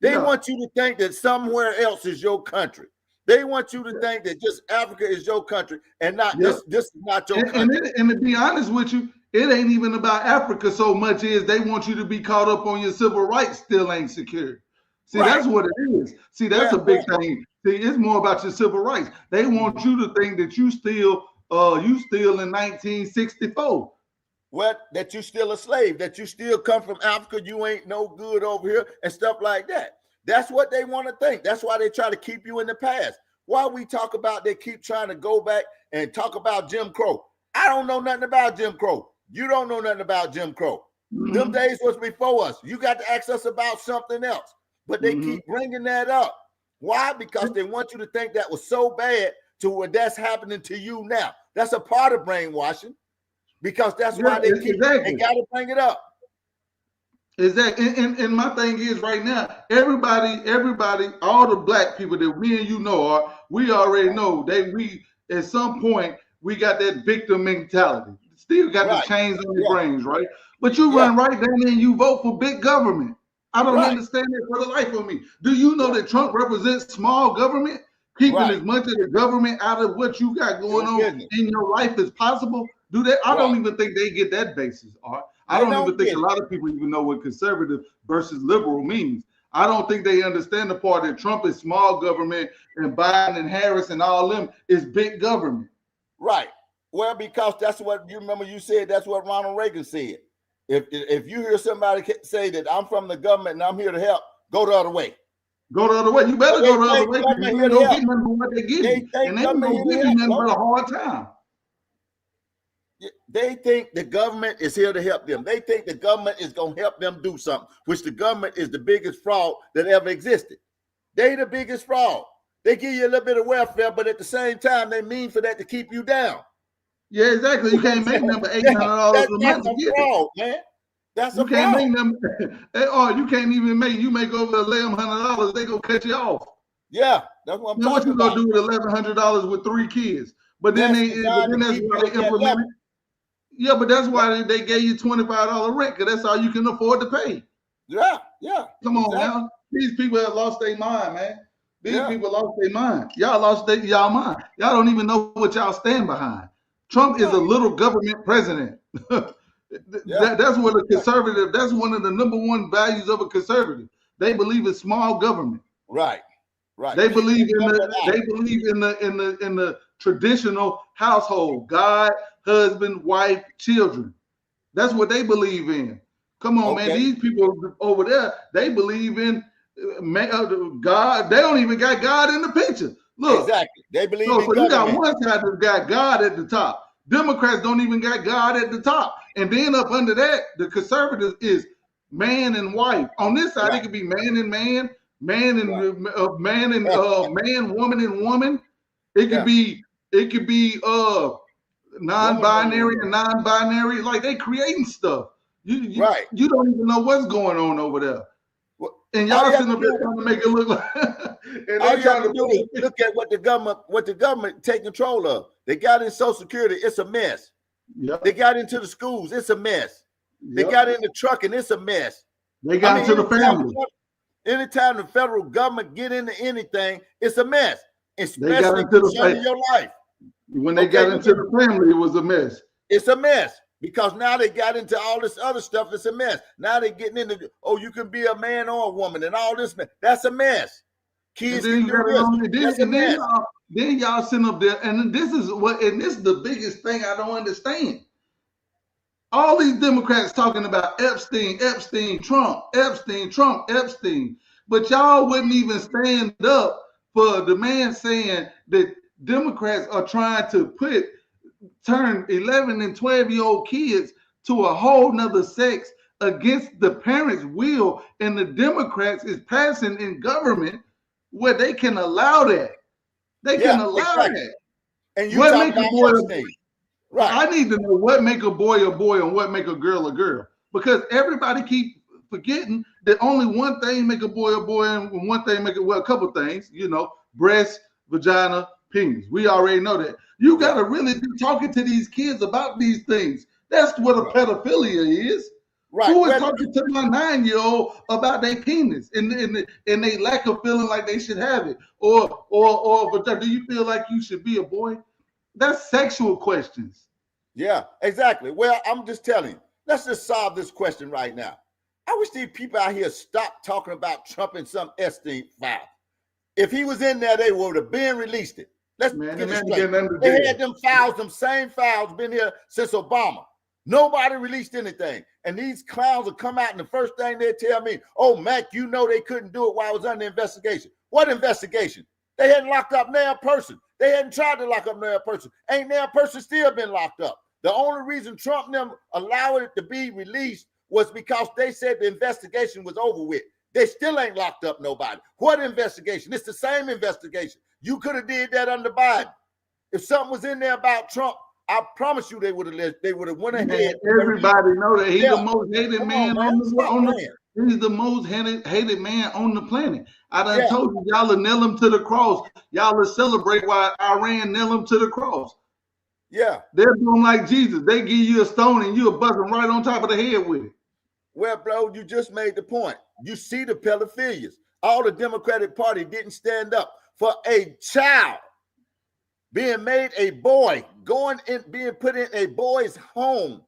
They want you to think that somewhere else is your country. They want you to think that just Africa is your country and not this is not your country. And to be honest with you, it ain't even about Africa so much as they want you to be caught up on your civil rights still ain't secure. See, that's what it is. See, that's a big thing. See, it's more about your civil rights. They want you to think that you still in 1964. What? That you still a slave, that you still come from Africa, you ain't no good over here and stuff like that. That's what they want to think. That's why they try to keep you in the past. While we talk about, they keep trying to go back and talk about Jim Crow. I don't know nothing about Jim Crow. You don't know nothing about Jim Crow. Them days was before us. You got to ask us about something else. But they keep bringing that up. Why? Because they want you to think that was so bad to what that's happening to you now. That's a part of brainwashing. Because that's why they got to bring it up. Exactly. And my thing is right now, everybody, all the black people that me and you know we already know we at some point we got that victim mentality. Still got the chains on your brains, right? But you run right down there and you vote for big government. I don't understand it for the life of me. Do you know that Trump represents small government? Keeping as much of the government out of what you got going on in your life as possible? Do that? I don't even think they get that basis, Art. I don't even think a lot of people even know what conservative versus liberal means. I don't think they understand the part that Trump is small government and Biden and Harris and all them is big government. Right. Well, because that's what you remember you said, that's what Ronald Reagan said. If you hear somebody say that I'm from the government and I'm here to help, go the other way. Go the other way. You better go the other way. You don't get nothing but what they give you. And they don't give you nothing but a hard time. They think the government is here to help them. They think the government is going to help them do something, which the government is the biggest fraud that ever existed. They the biggest fraud. They give you a little bit of welfare, but at the same time, they mean for that to keep you down. Yeah, exactly. You can't make them $800 a month to get fraud, man. That's you can't make them. You can't even make. You make over $1,100, they gonna cut you off. Yeah, that's what I'm talking about. What you gonna do with $1,100 with 3 kids? But then that's why they implemented. Yeah, but that's why they gave you $25 rent, because that's all you can afford to pay. Yeah. Come on now. These people have lost their mind, man. These people lost their mind. Y'all lost y'all mind. Y'all don't even know what y'all stand behind. Trump is a little government president. That's what a conservative, that's one of the number one values of a conservative. They believe in small government. Right. They believe in the traditional household, God, husband, wife, children. That's what they believe in. Come on, man. These people over there, they believe in God. They don't even got God in the picture. Look. Exactly. They believe in God. You got one side that's got God at the top. Democrats don't even got God at the top. And then up under that, the conservatives is man and wife. On this side, Right. it could be man and man, man and Right. man, woman and woman. It could Yeah. be non-binary Woman. and non-binary. Like they creating stuff. Right. You don't even know what's going on over there. Well, And all y'all you have sitting to up there do- trying to make it look like and all they you trying have to do is look at what the government take control of. They got in Social Security, it's a mess. Yep. They got into the schools, it's a mess. They Yep. got into trucking, it's a mess. They got into the family. Anytime the federal government get into anything, it's a mess. They got Especially into the concerning your life. When they got into the family, it was a mess. It's a mess because now they got into all this other stuff. It's a mess. Now they're getting into, oh, you can be a man or a woman and all this. That's a mess. Kids can do this. That's a mess. Then y'all sitting up there, and this is the biggest thing I don't understand. All these Democrats talking about Epstein, Trump, but y'all wouldn't even stand up for the man saying that Democrats are trying to turn 11 and 12-year-old kids to a whole nother sex against the parents' will, and the Democrats is passing in government where they can allow that. They can allow that. And you talk about Epstein. Right. I need to know what make a boy and what make a girl, because everybody keep forgetting that only one thing make a boy and one thing make it, well, a couple things, breast, vagina, penis. We already know that. You got to really be talking to these kids about these things. That's what a pedophilia is. Right. Who is talking to my 9-year-old about their penis and they lack of feeling like they should have it? Or do you feel like you should be a boy? That's sexual questions. Yeah, exactly. Well, I'm just telling you, let's just solve this question right now. I wish these people out here stop talking about Trump and some Epstein file. If he was in there, they would have been released it. Let's get it straight. They had them files, them same files, been here since Obama. Nobody released anything. And these clowns will come out and the first thing they tell me, oh, Mac, you know they couldn't do it while I was under investigation. What investigation? They hadn't locked up now person. They hadn't tried to lock up now person. Ain't now person still been locked up. The only reason Trump and them allowed it to be released was because they said the investigation was over with. They still ain't locked up nobody. What investigation? It's the same investigation. You could have did that under Biden. If something was in there about Trump, I promise you they would have went ahead. Everybody know that he's the most hated man on the he's the most hated man on the planet. I done told you, y'all will nail him to the cross. Y'all will celebrate while Iran nail him to the cross. Yeah. They're doing like Jesus. They give you a stone and you'll bust him right on top of the head with it. Well, bro, you just made the point. You see the pedophilias. All the Democratic Party didn't stand up for a child being made a boy, being put in a boy's home.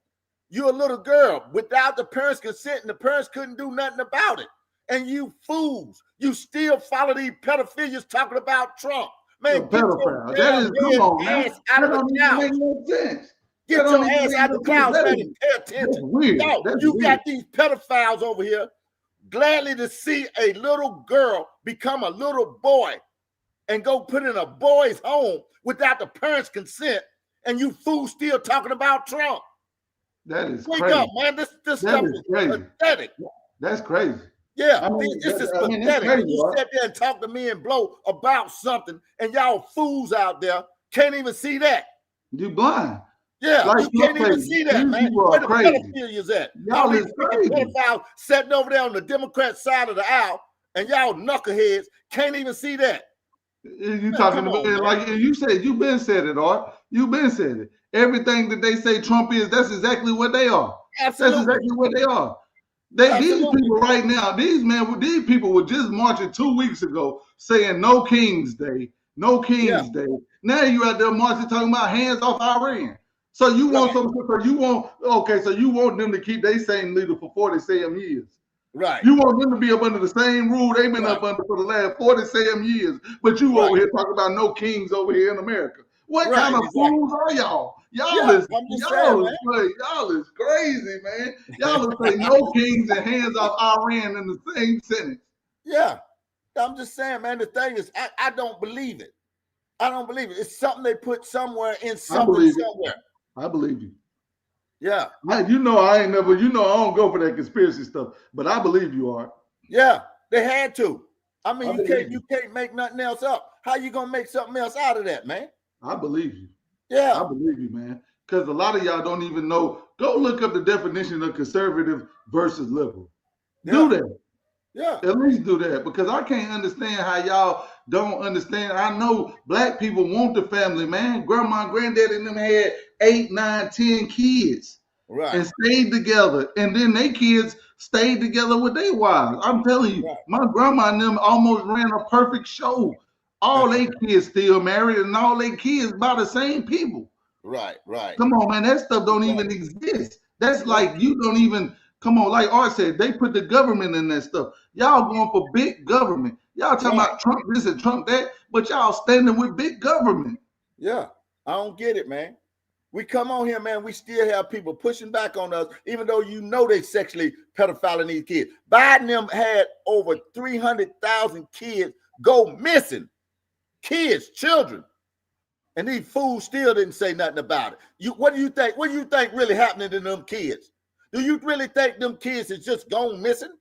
You're a little girl without the parents' consent, and the parents couldn't do nothing about it. And you fools, you still follow these pedophilias talking about Trump. Man, get your ass out of the clouds. Get your ass out of the clouds, man, and pay attention. You got these pedophiles over here gladly to see a little girl become a little boy and go put in a boy's home without the parents' consent, and you fools still talking about Trump. That is Wake crazy. up, man. This stuff is pathetic. That's crazy. Yeah, this is pathetic. When you sit there and talk to me and blow about something, and y'all fools out there can't even see that. You blind. Yeah, like you can't even see that, man. Where the pedophilia at? Y'all is crazy. Pedophiles sitting over there on the Democrat side of the aisle, and y'all knuckleheads can't even see that. You talking about it like you said, you've been said it, Art. You've been said it. Everything that they say Trump is, that's exactly what they are. Absolutely. That's exactly what they are. These people right now, these people were just marching 2 weeks ago saying no King's Day, no King's Day. Now you out there marching talking about hands off Iran. So you want so you want them to keep their same leader for 47 years. Right. You want them to be up under the same rule they've been up under for the last 47 years, but you over here talking about no kings over here in America. What kind of fools are y'all? Y'all is crazy, man. Y'all will say no kings and hands off Iran in the same sentence. Yeah. I'm just saying, man, the thing is, I don't believe it. I don't believe it. It's something they put somewhere in something somewhere. I believe you. Yeah. I ain't never, I don't go for that conspiracy stuff, but I believe you are. Yeah, they had to. I mean, believe you can't make nothing else up. How you gonna make something else out of that, man? I believe you. Yeah. I believe you, man. Because a lot of y'all don't even know. Go look up the definition of conservative versus liberal. Do that. Yeah. At least do that, because I can't understand how y'all don't understand. I know black people want the family, man. Grandma and granddaddy and them had 8, 9, 10 kids. Right. And stayed together. And then they kids stayed together with their wives. I'm telling you, Right. my grandma and them almost ran a perfect show. All their kids still married, and all their kids by the same people. Right. Come on, man. That stuff don't even exist. That's like you don't even come on. Like Art said, they put the government in that stuff. Y'all going for big government. Y'all talking about Trump this and Trump that, but y'all standing with big government. Yeah. I don't get it, man. We come on here, man. We still have people pushing back on us, even though they sexually pedophiling these kids. Biden them had over 300,000 kids go missing. Kids, children. And these fools still didn't say nothing about it. What do you think? What do you think really happening to them kids? Do you really think them kids is just gone missing?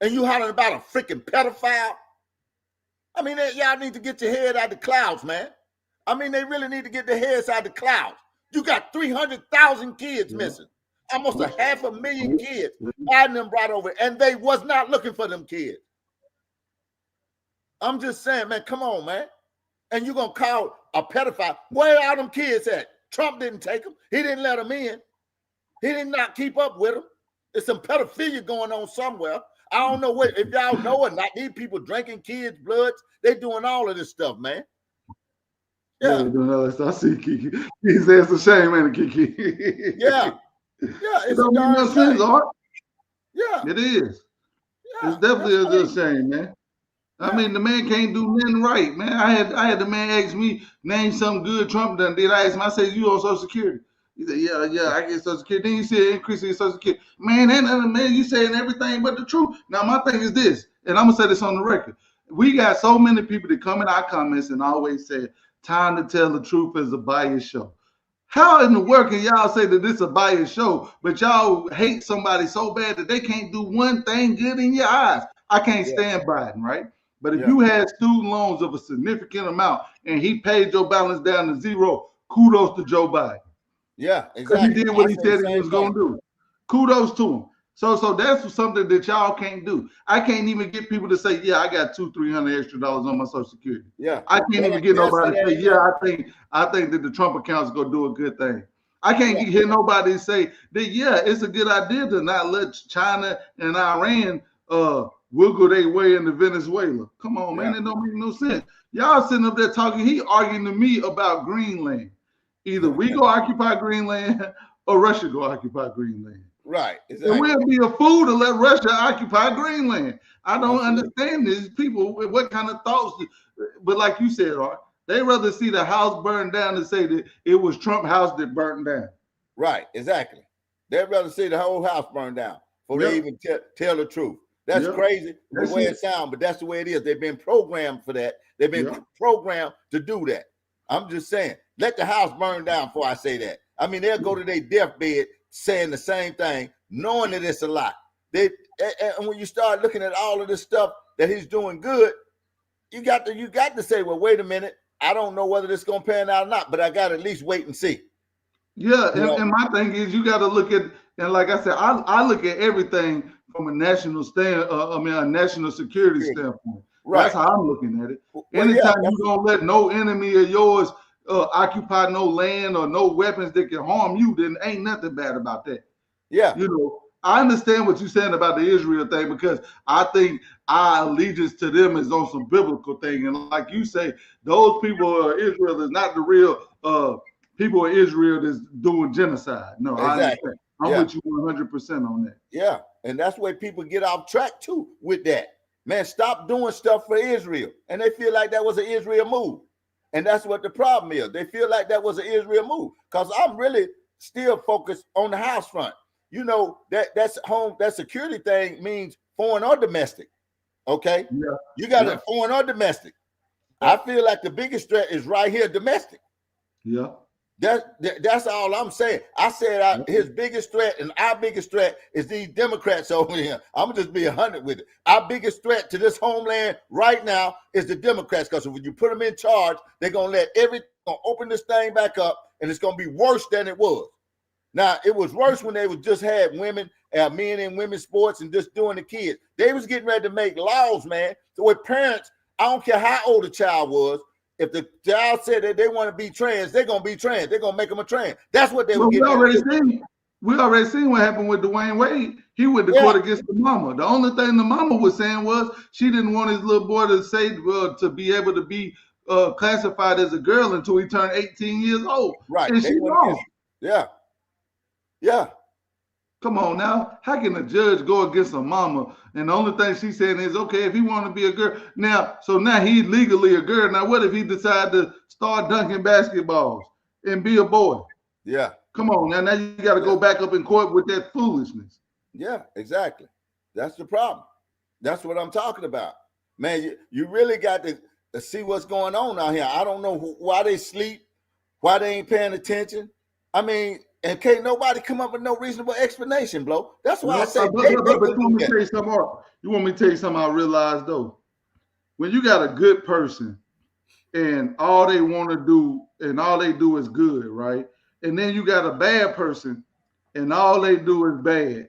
And you hollering about a freaking pedophile? I mean, y'all need to get your head out of the clouds, man. I mean, they really need to get their heads out of the clouds. You got 300,000 kids missing. Almost 500,000 kids Biden them brought over, and they was not looking for them kids. I'm just saying, man, come on, man. And you're going to call a pedophile. Where are them kids at? Trump didn't take them. He didn't let them in. He did not keep up with them. There's some pedophilia going on somewhere. I don't know if y'all know or not. These people drinking kids' bloods. They doing all of this stuff, man. Yeah, they're doing all that stuff. I see Kiki. He says it's a shame, man, Kiki. Yeah. Yeah, it don't make no sense, Art. Yeah. It is. Yeah, it's definitely a shame, man. I mean, the man can't do nothing right, man. I had the man ask me, name something good Trump done did. I asked him, I said, you on Social Security? He said, yeah, I get Social Security. Then he said, increase in Social Security. Man, you saying everything but the truth. Now, my thing is this, and I'm going to say this on the record. We got so many people that come in our comments and always say, time to tell the truth is a biased show. How in the world can y'all say that this is a biased show, but y'all hate somebody so bad that they can't do one thing good in your eyes? I can't stand Biden, right? But if you had student loans of a significant amount and he paid your balance down to zero, kudos to Joe Biden. Yeah, exactly. He did what he said he was going to do. Kudos to him. So that's something that y'all can't do. I can't even get people to say, yeah, I got $200-300 extra on my Social Security. Yeah. I can't even get nobody to say, yeah, I think that the Trump account's going to do a good thing. I can't hear nobody say that, yeah, it's a good idea to not let China and Iran wiggle their way into Venezuela. Come on, man, it don't make no sense. Y'all sitting up there talking, he arguing to me about Greenland. Either we go occupy Greenland or Russia go occupy Greenland. Right, exactly. And we'll be a fool to let Russia occupy Greenland. I don't understand these people, what kind of thoughts. But like you said, Art, they rather see the house burned down than say that it was Trump's house that burned down. Right, exactly. They'd rather see the whole house burned down before they even tell the truth. That's crazy the way it sounds, but that's the way it is. They've been programmed for that. They've been programmed to do that. I'm just saying, let the house burn down before I say that. I mean, they'll go to their deathbed saying the same thing, knowing that it's a lie. And when you start looking at all of this stuff that he's doing good, you got to say, well, wait a minute. I don't know whether this is going to pan out or not, but I got to at least wait and see. Yeah, and my thing is, you got to look at, and like I said, I look at everything from a national a national security standpoint. Right. That's how I'm looking at it. Anytime you don't let no enemy of yours occupy no land or no weapons that can harm you, then ain't nothing bad about that. Yeah. You know, I understand what you're saying about the Israel thing, because I think our allegiance to them is on some biblical thing. And like you say, those people of Israel is not the real people in Israel that's doing genocide. No, exactly. I understand. I'm with you 100% on that. Yeah, and that's where people get off track too with that. Man, stop doing stuff for Israel. And they feel like that was an Israel move. And that's what the problem is. They feel like that was an Israel move, because I'm really still focused on the house front. You know, that security thing means foreign or domestic. Okay? Yeah. You got it foreign or domestic. I feel like the biggest threat is right here, domestic. Yeah. That's all I'm saying. I said his biggest threat and our biggest threat is these Democrats over here. I'm gonna just be 100 with it. Our biggest threat to this homeland right now is the Democrats, because when you put them in charge, they're gonna let everything open this thing back up, and it's gonna be worse than it was. Now, it was worse when they was just had women, men in women's sports and just doing the kids. They was getting ready to make laws, man. So with parents, I don't care how old the child was, if the child said that they want to be trans, they're going to be trans. They're going to make them a trans. That's what they were getting ready to do. We already seen what happened with Dwayne Wade. He went to court against the mama. The only thing the mama was saying was she didn't want his little boy to say, well, to be able to be classified as a girl until he turned 18 years old. Right. And she wrong. Yeah. Yeah. Come on now. How can a judge go against a mama? And the only thing she's saying is, okay, if he want to be a girl. Now he's legally a girl. Now, what if he decide to start dunking basketballs and be a boy? Yeah. Come on now. Now you got to go back up in court with that foolishness. Yeah, exactly. That's the problem. That's what I'm talking about. Man, you really got to see what's going on out here. I don't know why they sleep, why they ain't paying attention. I mean, and can't nobody come up with no reasonable explanation, bro. That's why I say. You want me to tell you something, Mark? You want me to tell you something I realized, though? When you got a good person and all they want to do and all they do is good, right? And then you got a bad person and all they do is bad.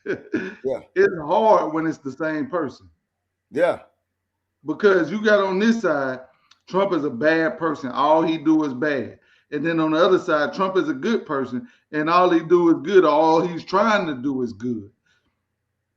Yeah. It's hard when it's the same person. Yeah. Because you got on this side, Trump is a bad person. All he do is bad. And then on the other side, Trump is a good person, and all he do is good. All he's trying to do is good.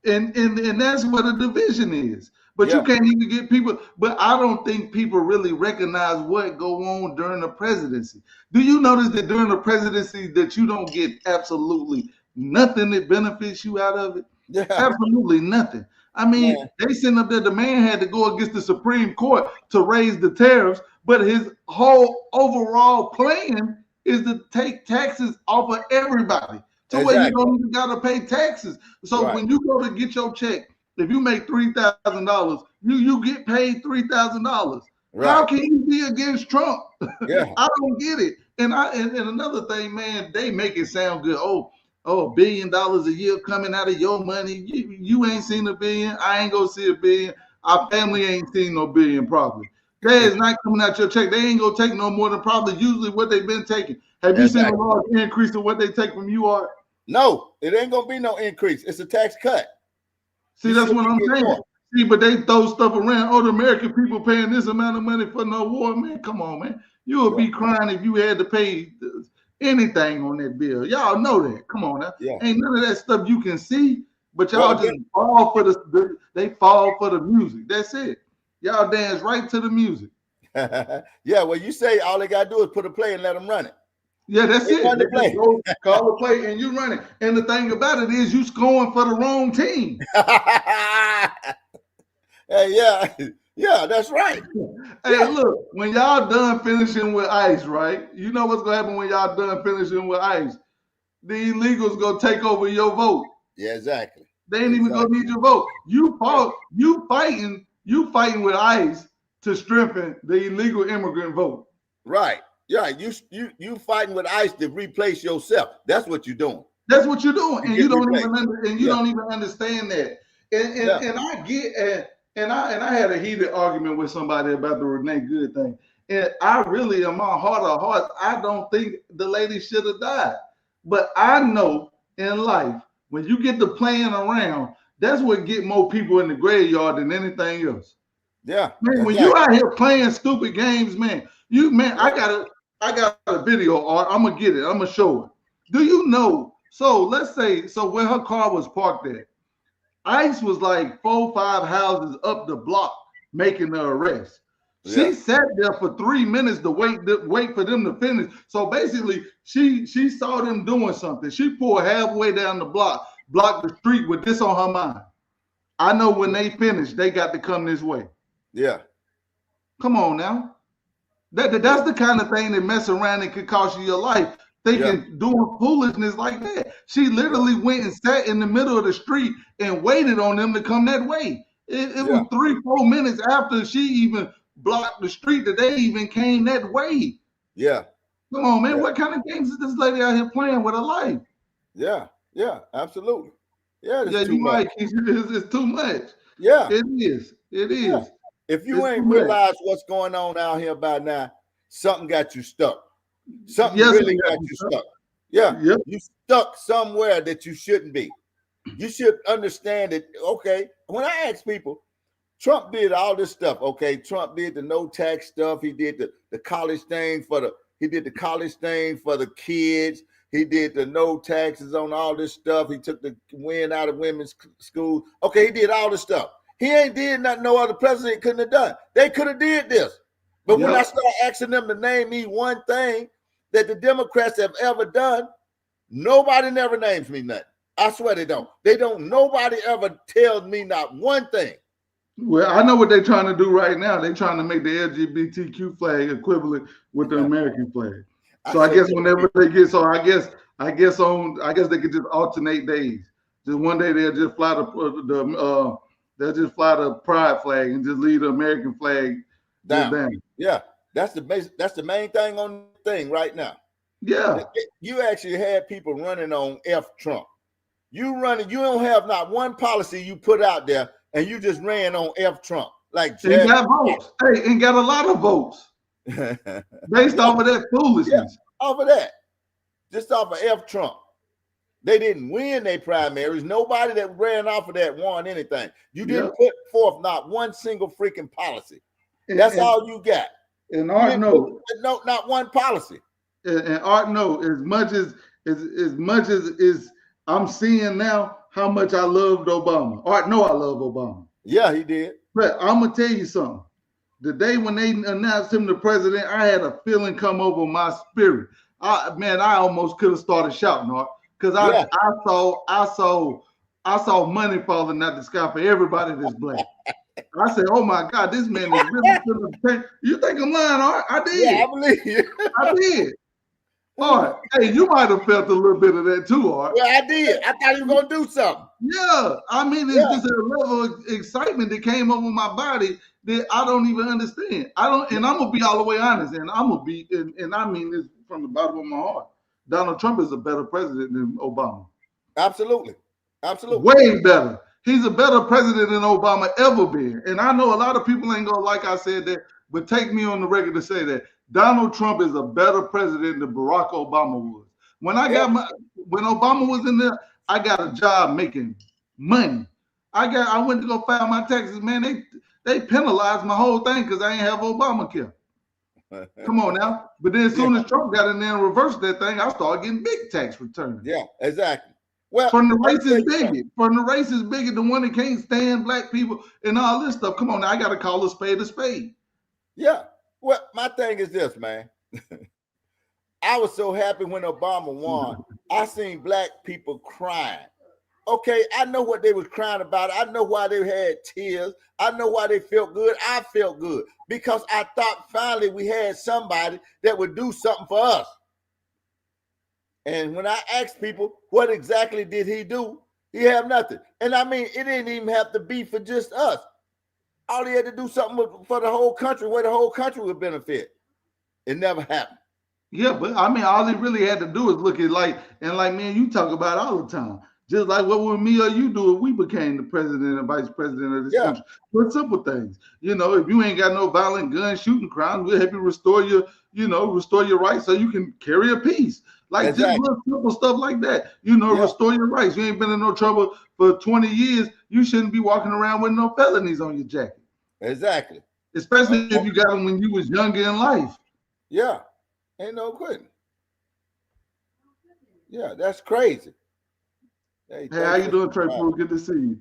And that's what a division is. But you can't even get people. But I don't think people really recognize what go on during the presidency. Do you notice that during the presidency that you don't get absolutely nothing that benefits you out of it? Yeah. Absolutely nothing. I mean, they sitting up there. The man had to go against the Supreme Court to raise the tariffs, but his whole overall plan is to take taxes off of everybody. So where you don't even got to pay taxes. So when you go to get your check, if you make $3,000, you get paid $3,000. Right. How can you be against Trump? Yeah. I don't get it. And another thing, man, they make it sound good. Oh, $1 billion a year coming out of your money. You ain't seen $1 billion. I ain't gonna see $1 billion. Our family ain't seen no $1 billion probably. That is not coming out your check. They ain't gonna take no more than probably usually what they've been taking. Have you seen a large increase in what they take from you, Art? No, it ain't gonna be no increase. It's a tax cut. See, that's what I'm saying. See, but they throw stuff around. Oh, the American people paying this amount of money for no war, man. Come on, man. You would be crying if you had to pay anything on that bill. Y'all know that. Come on now. Yeah. Ain't none of that stuff you can see, but y'all just fall for they fall for the music. That's it. Y'all dance right to the music. Yeah, well, you say all they gotta do is put a play and let them run it. Yeah, that's it. They play. Call a play and you run it. And the thing about it is you scoring for the wrong team. Yeah, that's right. Hey, look, when y'all done finishing with ICE, right? You know what's gonna happen when y'all done finishing with ICE? The illegals gonna take over your vote. Yeah, exactly. They ain't even gonna need your vote. You fighting with ICE to strengthen the illegal immigrant vote. Right. Yeah, you fighting with ICE to replace yourself. That's what you're doing. That's what you're doing, and you don't even understand that. And I get and I had a heated argument with somebody about the Renee Good thing. And I really, in my heart of hearts, I don't think the lady should have died. But I know in life, when you get to playing around, that's what get more people in the graveyard than anything else. Yeah. Man, when you out here playing stupid games, man, I got a video, Art. I'm gonna get it. I'm gonna show it. Do you know? So let's say, where her car was parked at, ICE was like 4 or 5 houses up the block making the arrest. She sat there for 3 minutes to wait for them to finish. So basically, she saw them doing something. She pulled halfway down the block, blocked the street with this on her mind. I know when they finish, they got to come this way. Yeah. Come on now. That's the kind of thing that mess around and could cost you your life. Thinking doing foolishness like that. She literally went and sat in the middle of the street and waited on them to come that way. It was 3 or 4 minutes after she even blocked the street that they even came that way. Yeah. Come on, man. Yeah. What kind of games is this lady out here playing with her life? Yeah, absolutely. Yeah, Yeah, it's too you much. might. It's too much. Yeah, It is. It yeah. is. If you It's too ain't much. realized what's going on out here by now, something got you stuck. Something Yes, really it got got you stuck. stuck. Yeah, Yep. you stuck somewhere that you shouldn't be. You should understand that, okay, when I ask people, Trump did all this stuff, okay? Trump did the no tax stuff. He did the college thing he did the college thing for the kids. He did the no taxes on all this stuff. He took the win out of women's schools. Okay, he did all this stuff. He ain't did nothing no other president couldn't have done. They could have did this. But when I Yep. start asking them to name me one thing that the Democrats have ever done, nobody never names me nothing. I swear they don't. They don't. Nobody ever tells me not one thing. Well, I know what they're trying to do right now. They're trying to make the LGBTQ flag equivalent with the American flag. So I guess whenever they get, I guess they could just alternate days. Just one day they'll just fly the pride flag and just leave the American flag just down. Yeah, that's the main thing on the thing right now. Yeah. You actually had people running on F Trump. You don't have not one policy you put out there, and you just ran on F Trump. Like And got votes. Hey, and got a lot of votes based off of that foolishness. Yeah, off of that. Just off of F Trump. They didn't win their primaries. Nobody that ran off of that won anything. You didn't put forth not one single freaking policy. That's all you got. And Art no, not one policy. And Art no, as much as I'm seeing now how much I loved Obama. Art no, I love Obama. Yeah, he did. But I'm gonna tell you something. The day when they announced him the president, I had a feeling come over my spirit. I almost could have started shouting, Art, because I saw money falling out the sky for everybody that's black. I said, "Oh my God, this man is really gonna pay." You think I'm lying, Art? I did. Yeah, I believe you. I did. Art, hey, you might have felt a little bit of that too, Art. Yeah, I did. I thought he was gonna do something. Yeah, I mean, it's just a level of excitement that came over my body that I don't even understand. And I'm gonna be all the way honest, and I'm gonna be, and I mean this from the bottom of my heart. Donald Trump is a better president than Obama. Absolutely. Way better. He's a better president than Obama ever been. And I know a lot of people ain't gonna like I said that, but take me on the record to say that Donald Trump is a better president than Barack Obama was. When Obama was in there, I got a job making money. I went to go file my taxes, man. They penalized my whole thing because I ain't have Obamacare. Come on now. But then as soon as Trump got in there and reversed that thing, I started getting big tax returns. Yeah, exactly. Well, from the racist bigot, the one that can't stand black people and all this stuff. Come on now, I gotta call a spade a spade. Yeah. Well, my thing is this, man. I was so happy when Obama won. I seen black people crying. Okay, I know what they was crying about. I know why they had tears. I know why they felt good. I felt good because I thought finally we had somebody that would do something for us. And when I asked people, what exactly did he do? He have nothing. And I mean, it didn't even have to be for just us. All he had to do something for the whole country, where the whole country would benefit. It never happened. Yeah, but I mean, all he really had to do is look at like me and you talk about all the time. Just like what would me or you do if we became the president and vice president of this country. For simple things. You know, if you ain't got no violent gun shooting crimes, we'll help you restore your rights so you can carry a peace. Like just little simple stuff like that. Restore your rights. You ain't been in no trouble for 20 years. You shouldn't be walking around with no felonies on your jacket. Exactly. Especially if you got them when you was younger in life. Yeah. Ain't no quitting. Yeah, that's crazy. Hey, how you doing, Trey? Good to see you.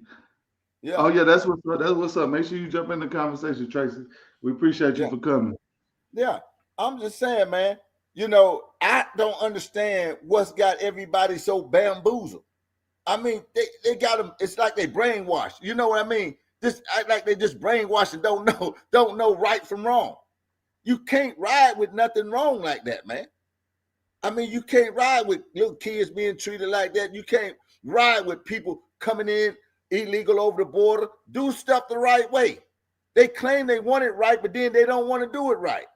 Yeah. Oh yeah, that's what's up. Make sure you jump in the conversation, Tracy. We appreciate you for coming. Yeah, I'm just saying, man. I don't understand what's got everybody so bamboozled. I mean, they got them. It's like they brainwashed. You know what I mean? Just act like they just brainwashed and don't know right from wrong. You can't ride with nothing wrong like that, man. I mean, you can't ride with little kids being treated like that. You can't ride with people coming in illegal over the border. Do stuff the right way. They claim they want it right, but then they don't want to do it right.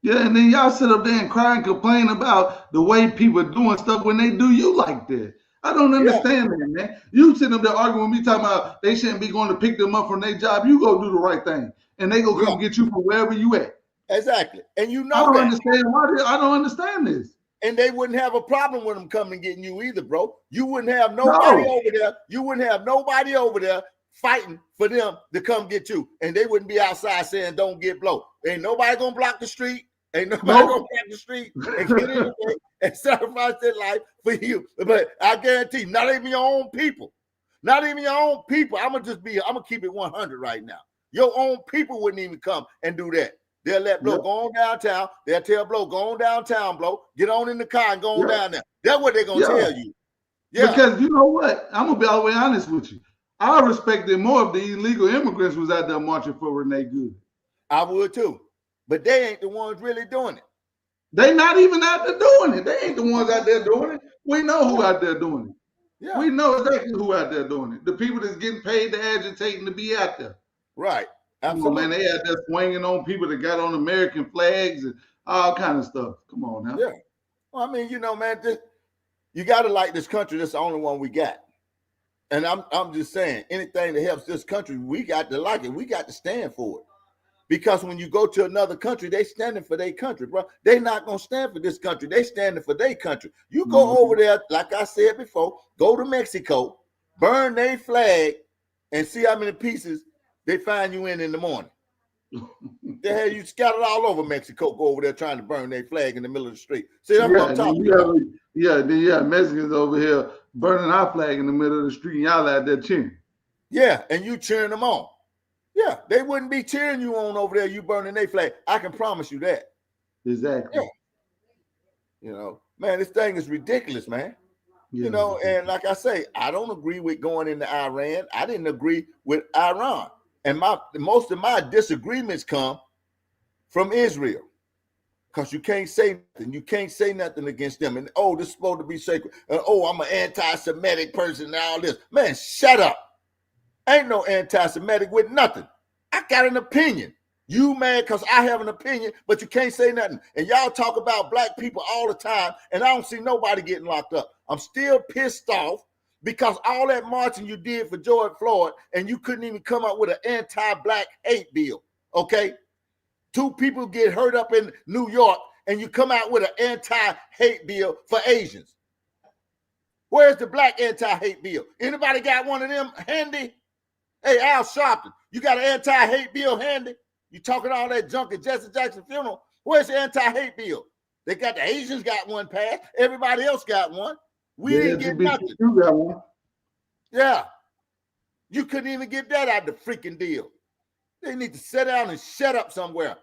Yeah, and then y'all sit up there and cry and complain about the way people are doing stuff when they do you like that. I don't Yeah, understand that, man. You sitting up there arguing with me talking about they shouldn't be going to pick them up from their job. You go do the right thing, and they go yeah, come get you from wherever you at. exactly. And you I know don't that. understand I don't understand this. And they wouldn't have a problem with them coming and getting you either, bro. You wouldn't have nobody No. over there. You wouldn't have nobody over there fighting for them to come get you. And they wouldn't be outside saying, don't get blow. Ain't nobody gonna block the street. Ain't nobody Nope. gonna block the street and get in the way and sacrifice their life for you. But I guarantee, not even your own people. Not even your own people. I'm gonna keep it 100 right now. Your own people wouldn't even come and do that. They'll let Blow go on downtown. They'll tell Blow, go on downtown, Blow. Get on in the car and go on down there. That's what they're going to tell you. Yeah. Because you know what? I'm going to be all the way honest with you. I respected more if the illegal immigrants was out there marching for Renee Good. I would too. But they ain't the ones really doing it. They not even out there doing it. They ain't the ones out there doing it. We know who out there doing it. Yeah. We know exactly who out there doing it. The people that's getting paid to agitate and to be out there. Right. Absolutely. Come on, man, they out there swinging on people that got on American flags and all kind of stuff. Come on now. Yeah. Well, I mean, you know, man, you got to like this country. This is the only one we got. And I'm just saying, anything that helps this country, we got to like it. We got to stand for it. Because when you go to another country, they standing for their country, bro. They not going to stand for this country. They standing for their country. You go over there, like I said before, go to Mexico, burn their flag, and see how many pieces they find you in the morning. They had you scattered all over Mexico. Go over there trying to burn their flag in the middle of the street. See, that's what I'm talking about. Yeah, Mexicans over here burning our flag in the middle of the street, and y'all out there cheering. Yeah, and you cheering them on. Yeah, they wouldn't be cheering you on over there, you burning their flag. I can promise you that. Exactly. Yeah. You know, man, this thing is ridiculous, man. Yeah, you know, and like I say, I don't agree with going into Iran. I didn't agree with Iran. And most of my disagreements come from Israel. Because you can't say nothing. You can't say nothing against them. And, oh, this is supposed to be sacred. Oh, I'm an anti-Semitic person and all this. Man, shut up. Ain't no anti-Semitic with nothing. I got an opinion. You mad because I have an opinion, but you can't say nothing. And y'all talk about black people all the time, and I don't see nobody getting locked up. I'm still pissed off because all that marching you did for George Floyd, and you couldn't even come up with an anti-black hate bill, okay? 2 people get hurt up in New York, and you come out with an anti-hate bill for Asians. Where's the black anti-hate bill? Anybody got one of them handy? Hey, Al Sharpton, you got an anti-hate bill handy? You talking all that junk at Jesse Jackson's funeral? Where's the anti-hate bill? They got the Asians got one passed. Everybody else got one. We didn't get nothing. You got one. Yeah. You couldn't even get that out of the freaking deal. They need to sit down and shut up somewhere.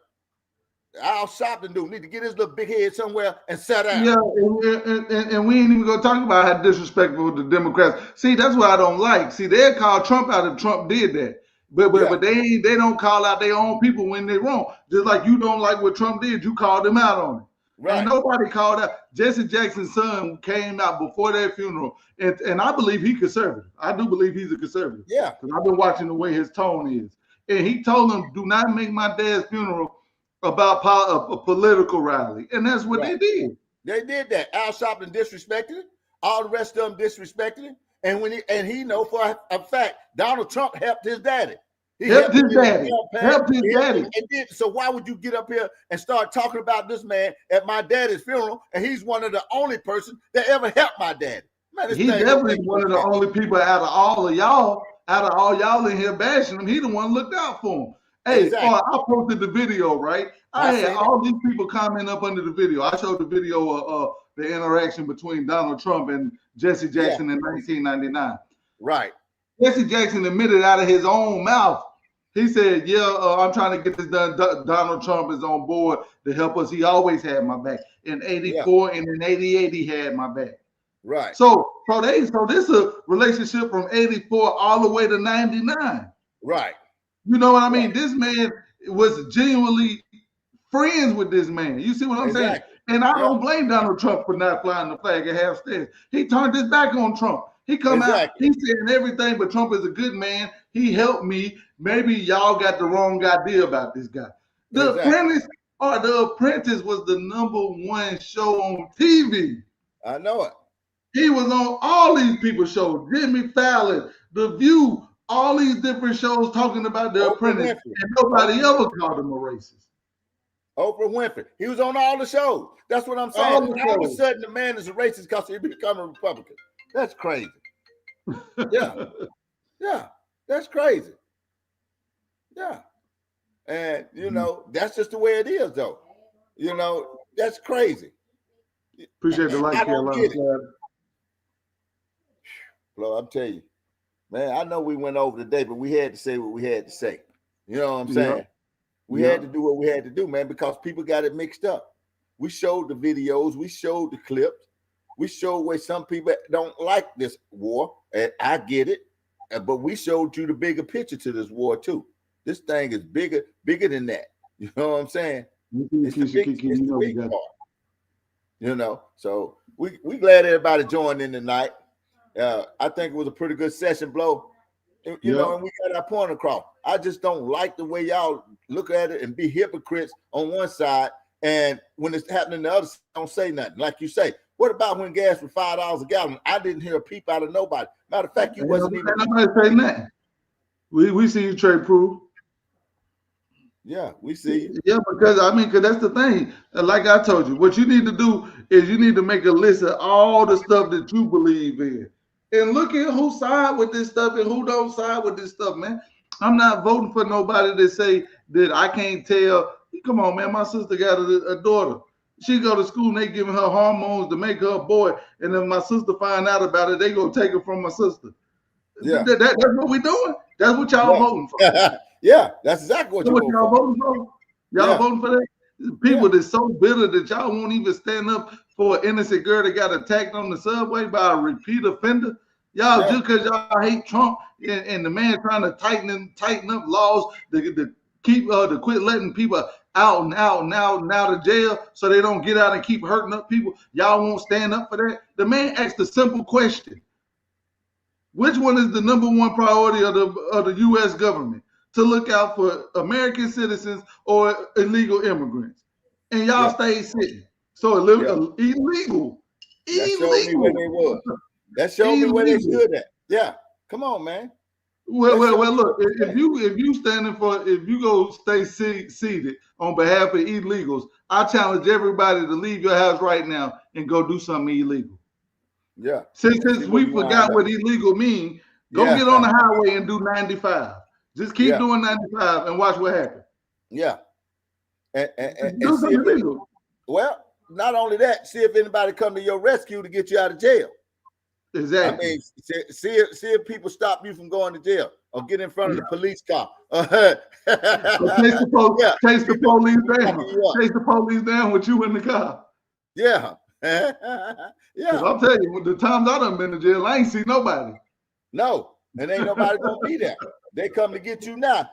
Al Sharpton do need to get his little big head somewhere and sit down. Yeah, and we ain't even gonna talk about how disrespectful the Democrats. See, that's what I don't like. See, they'll call Trump out if Trump did that. But they don't call out their own people when they're wrong. Just like you don't like what Trump did, you called them out on it. Right. And nobody called out. Jesse Jackson's son came out before their funeral, and I believe he's conservative. I do believe he's a conservative. Yeah. Because I've been watching the way his tone is. And he told them, do not make my dad's funeral about a political rally. And that's what they did. They did that. Al Sharpton disrespected it. All the rest of them disrespected it. And he know for a fact Donald Trump helped his daddy. He helped his daddy. So why would you get up here and start talking about this man at my daddy's funeral? And he's one of the only person that ever helped my daddy. Man, he's definitely one of the only people out of all y'all in here bashing him. He the one looked out for him. Hey, exactly. I posted the video, right? I had all these people comment up under the video. I showed the video of the interaction between Donald Trump and Jesse Jackson in 1999. Right. Jesse Jackson admitted out of his own mouth. He said, I'm trying to get this done. Donald Trump is on board to help us. He always had my back. In 84 and in 88, he had my back. Right. So this is a relationship from 84 all the way to 99. Right. You know what I mean? Right. This man was genuinely friends with this man. You see what I'm saying? And I don't blame Donald Trump for not flying the flag at half stairs. He turned his back on Trump. He come out, he's saying everything, but Trump is a good man. He helped me. Maybe y'all got the wrong idea about this guy. The friendliest, Or The Apprentice was the #1 show on TV. I know it. He was on all these people's shows, Jimmy Fallon, The View, all these different shows talking about The Oprah Apprentice, Winfrey. and nobody ever called him a racist. Oprah Winfrey. He was on all the shows. That's what I'm saying. All the All of a shows. sudden, the man is a racist because he become a Republican. That's crazy. Yeah. Yeah. That's crazy. Yeah. And, you know, that's just the way it is, though. You know, that's crazy. Appreciate the light, I don't Carolina. get it. Flo, I'm telling you, man, I know we went over today, but we had to say what we had to say. You know what I'm saying? Yep. We had to do what we had to do, man, because people got it mixed up. We showed the videos, we showed the clips, we showed where some people don't like this war, and I get it, but we showed you the bigger picture to this war too. This thing is bigger than that. You know what I'm saying? It's the big part. You know, so we glad everybody joined in tonight. I think it was a pretty good session, Blow. You know, and we got our point across. I just don't like the way y'all look at it and be hypocrites on one side, and when it's happening the other side, don't say nothing. Like you say, what about when gas was $5 a gallon? I didn't hear a peep out of nobody. Matter of fact, you wasn't even. Nobody saying that. We see you, Trey Proof. Yeah, we see you. Yeah, because that's the thing. Like I told you, what you need to do is you need to make a list of all the stuff that you believe in. And look at who side with this stuff and who don't side with this stuff, man. I'm not voting for nobody that say that I can't tell. Come on, man. My sister got a daughter. She go to school and they giving her hormones to make her a boy. And if my sister find out about it, they gonna take it from my sister. Yeah. That's what we doing. That's what y'all voting for. Yeah, that's exactly what y'all voting for. Y'all voting for that? People that's so bitter that y'all won't even stand up for an innocent girl that got attacked on the subway by a repeat offender. Y'all just because y'all hate Trump and the man trying to tighten up laws to quit letting people out of jail so they don't get out and keep hurting up people. Y'all won't stand up for that. The man asked a simple question: which one is the #1 priority of the U.S. government? To look out for American citizens or illegal immigrants, and y'all stayed sitting. So illegal. That showed me where they was. That showed me where they stood at. Yeah, come on, man. Well, look. If you go stay seated on behalf of illegals, I challenge everybody to leave your house right now and go do something illegal. Yeah. Since we forgot what illegal means, go get on the highway and do 95. Just keep doing 95 and watch what happens. Yeah. And do see something illegal. Well, not only that, see if anybody come to your rescue to get you out of jail. Exactly. I mean, see if people stop you from going to jail or get in front of the police car. Chase the police down. Chase the police down with you in the car. Yeah. Yeah. I'll tell you, the times I done been to jail, I ain't seen nobody. No, and ain't nobody gonna be there. They come to get you now.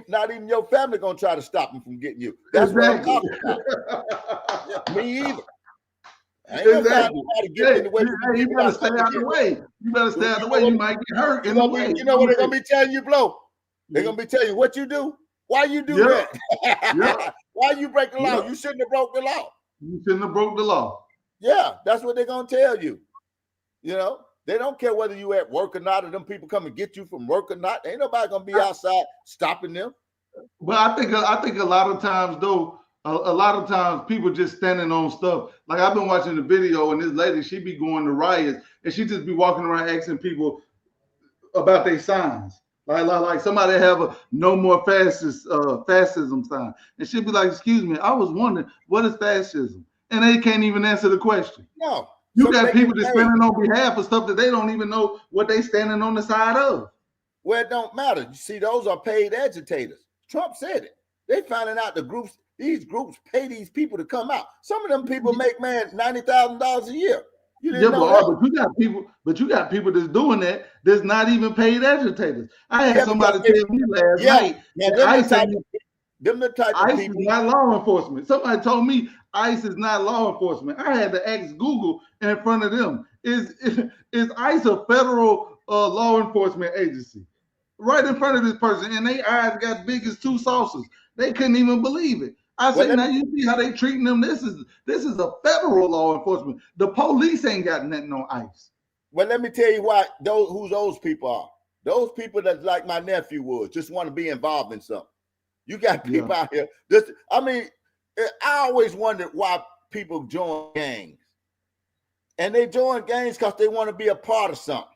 Not even your family gonna try to stop them from getting you. That's what I'm talking about. Me either. You better stay out of the way. You better stay out of the way. You might get hurt in the way. You know what they're gonna be telling you, Blow? They're gonna be telling you what you do. Why you do that? Why you break the law? You shouldn't have broke the law. You shouldn't have broke the law. Yeah, that's what they're gonna tell you. You know, they don't care whether you at work or not, or them people come and get you from work or not. Ain't nobody gonna be outside stopping them. But I think a lot of times though, a lot of times people just standing on stuff. Like I've been watching the video, and this lady, she be going to riots, and she just be walking around asking people about their signs. Like somebody have a no more fascism sign, and she'd be like, "Excuse me, I was wondering what is fascism," and they can't even answer the question. No, you got people that standing on behalf of stuff that they don't even know what they standing on the side of. Well, it don't matter. You see, those are paid agitators. Trump said it. They finding out these groups pay these people to come out. Some of them people make $90,000 a year. You didn't know that. But you got people that's doing that. That's not even paid agitators. I had somebody tell me last night that ICE is not law enforcement. Somebody told me ICE is not law enforcement. I had to ask Google in front of them. Is ICE a federal law enforcement agency? Right in front of this person, and their eyes got big as two saucers. They couldn't even believe it. I Well, say, now you see how they treating them. This is a federal law enforcement. The police ain't got nothing on ICE. well, let me tell you why who those people are. Those people that like my nephew was just want to be involved in something. You got people out here. I always wondered why people join gangs. And they join gangs because they want to be a part of something.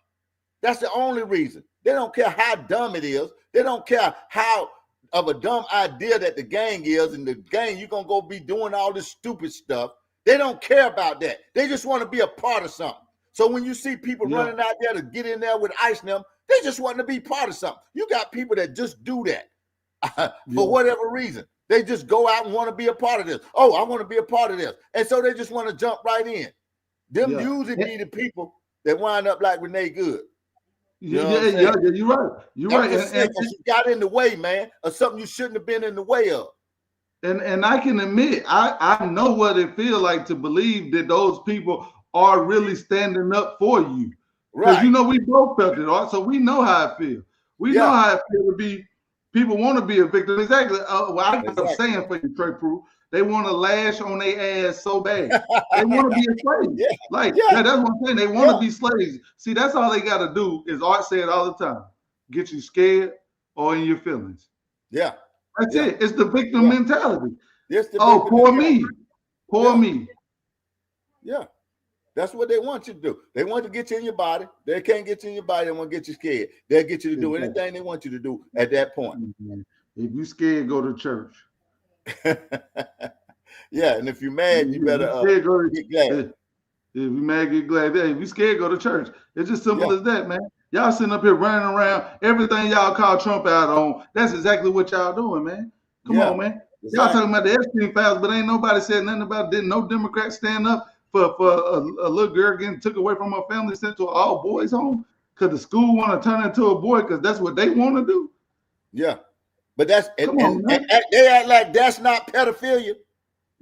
That's the only reason. They don't care how dumb it is. They don't care how of a dumb idea that the gang is, and the gang, you're going to go be doing all this stupid stuff. They don't care about that. They just want to be a part of something. So when you see people running out there to get in there with ICE and them, they just want to be part of something. You got people that just do that for whatever reason. They just go out and want to be a part of this. Oh, I want to be a part of this. And so they just want to jump right in. Them usually be the people that wind up like Renee Good. You know you're right. You're right. And you got in the way, man, of something you shouldn't have been in the way of. And I can admit, I know what it feels like to believe that those people are really standing up for you. Because we both felt it, so we know how it feels. We know how it feels to be. People want to be a victim. Exactly. I got a saying for you, Trey Prue. They want to lash on their ass so bad. They want to be a slave. That's what I'm saying. They want to be slaves. See, that's all they got to do, is Art said all the time, get you scared or in your feelings. Yeah. That's it. It's the victim mentality. Poor me. Poor me. Yeah. That's what they want you to do. They want to get you in your body. They can't get you in your body. They want to get you scared. They'll get you to do anything they want you to do at that point. If you scared, go to church. Yeah, and if you're mad, you better get glad. If you're mad, get glad. If you scared, go to church. It's just simple as that, man. Y'all sitting up here running around. Everything y'all call Trump out on, that's exactly what y'all doing, man. Come on, man. Y'all talking about the Epstein files, but ain't nobody said nothing about it. Didn't no Democrat stand up for a little girl getting took away from her family, sent to an all boys home because the school want to turn into a boy because that's what they want to do. Yeah, but that's and they act like that's not pedophilia.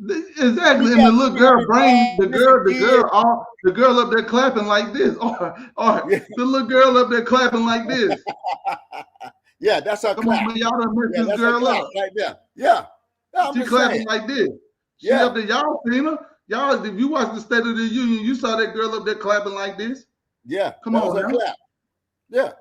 Exactly, and the little girl brain, the girl up there clapping like this, or the little girl up there clapping like this. Yeah, that's her Come clap. on, man, y'all done messed this girl up right there. Yeah, she clapping like this. She up there, y'all seen her. Y'all, if you watch the State of the Union, you saw that girl up there clapping like this. Yeah, come on, man. Clap. Yeah,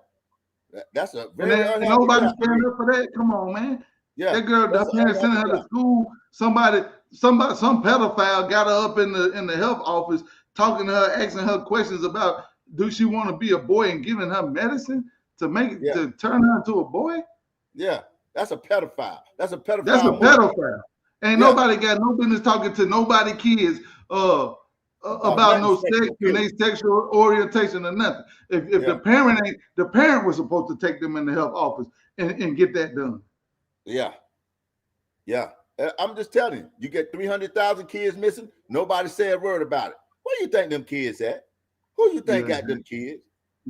that's a very nobody stand up for that. Come on, man. Yeah, that girl, the parents sending her to school. Some pedophile got her up in the health office, talking to her, asking her questions about do she want to be a boy and giving her medicine to make it to turn her into a boy. Yeah, that's a pedophile. That's a pedophile. That's a pedophile. Ain't nobody got no business talking to nobody kids about no sex and their sexual orientation or nothing. If the parent was supposed to take them in the health office and get that done. Yeah. Yeah. I'm just telling you, you get 300,000 kids missing. Nobody said a word about it. Where you think them kids at? Who you think got them kids?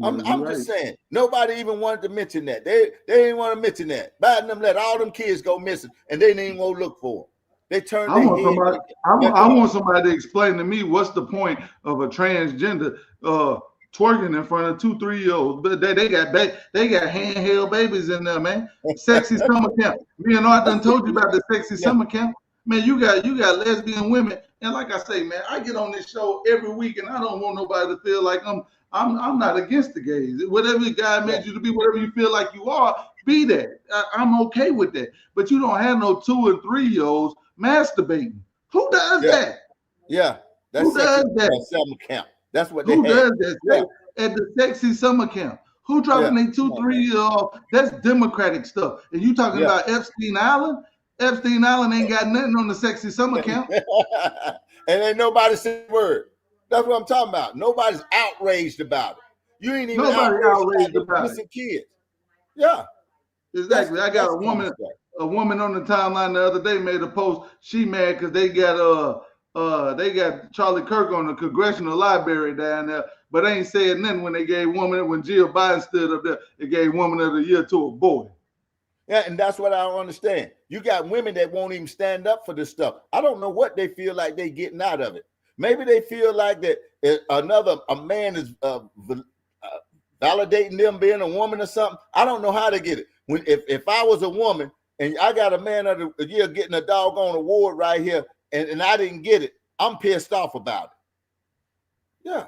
I'm just saying. Nobody even wanted to mention that. They didn't want to mention that. Biden them let all them kids go missing, and they didn't even go look for them. They turned. I want somebody to explain to me what's the point of a transgender twerking in front of 2-3-year-olds. But they got handheld babies in there, man. Sexy summer camp. Me and Art done told you about the sexy summer camp. Man, you got lesbian women, and like I say, man, I get on this show every week, and I don't want nobody to feel like I'm not against the gays. Whatever God made you to be, whatever you feel like you are, be that. I'm okay with that. But you don't have no 2- and 3-year-olds masturbating. Who does that? Yeah, who does that? Summer camp. That's what they Who does that? At the sexy summer camp. Who dropping their 2- 3-year-old? That's Democratic stuff. And you talking about Epstein Island? Epstein Island ain't got nothing on the sexy summer camp. And ain't nobody said a word. That's what I'm talking about. Nobody's outraged about it. You ain't even outraged about missing kids. Yeah. Exactly. I got a woman on the timeline the other day made a post. She mad because they got Charlie Kirk on the Congressional Library down there, but they ain't said nothing when when Jill Biden stood up there, it gave Woman of the Year to a boy. Yeah, and that's what I don't understand. You got women that won't even stand up for this stuff. I don't know what they feel like they getting out of it. Maybe they feel like that a man is validating them being a woman or something. I don't know how to get it. If I was a woman and I got a man of the year getting a doggone award right here, and I didn't get it. I'm pissed off about it. Yeah.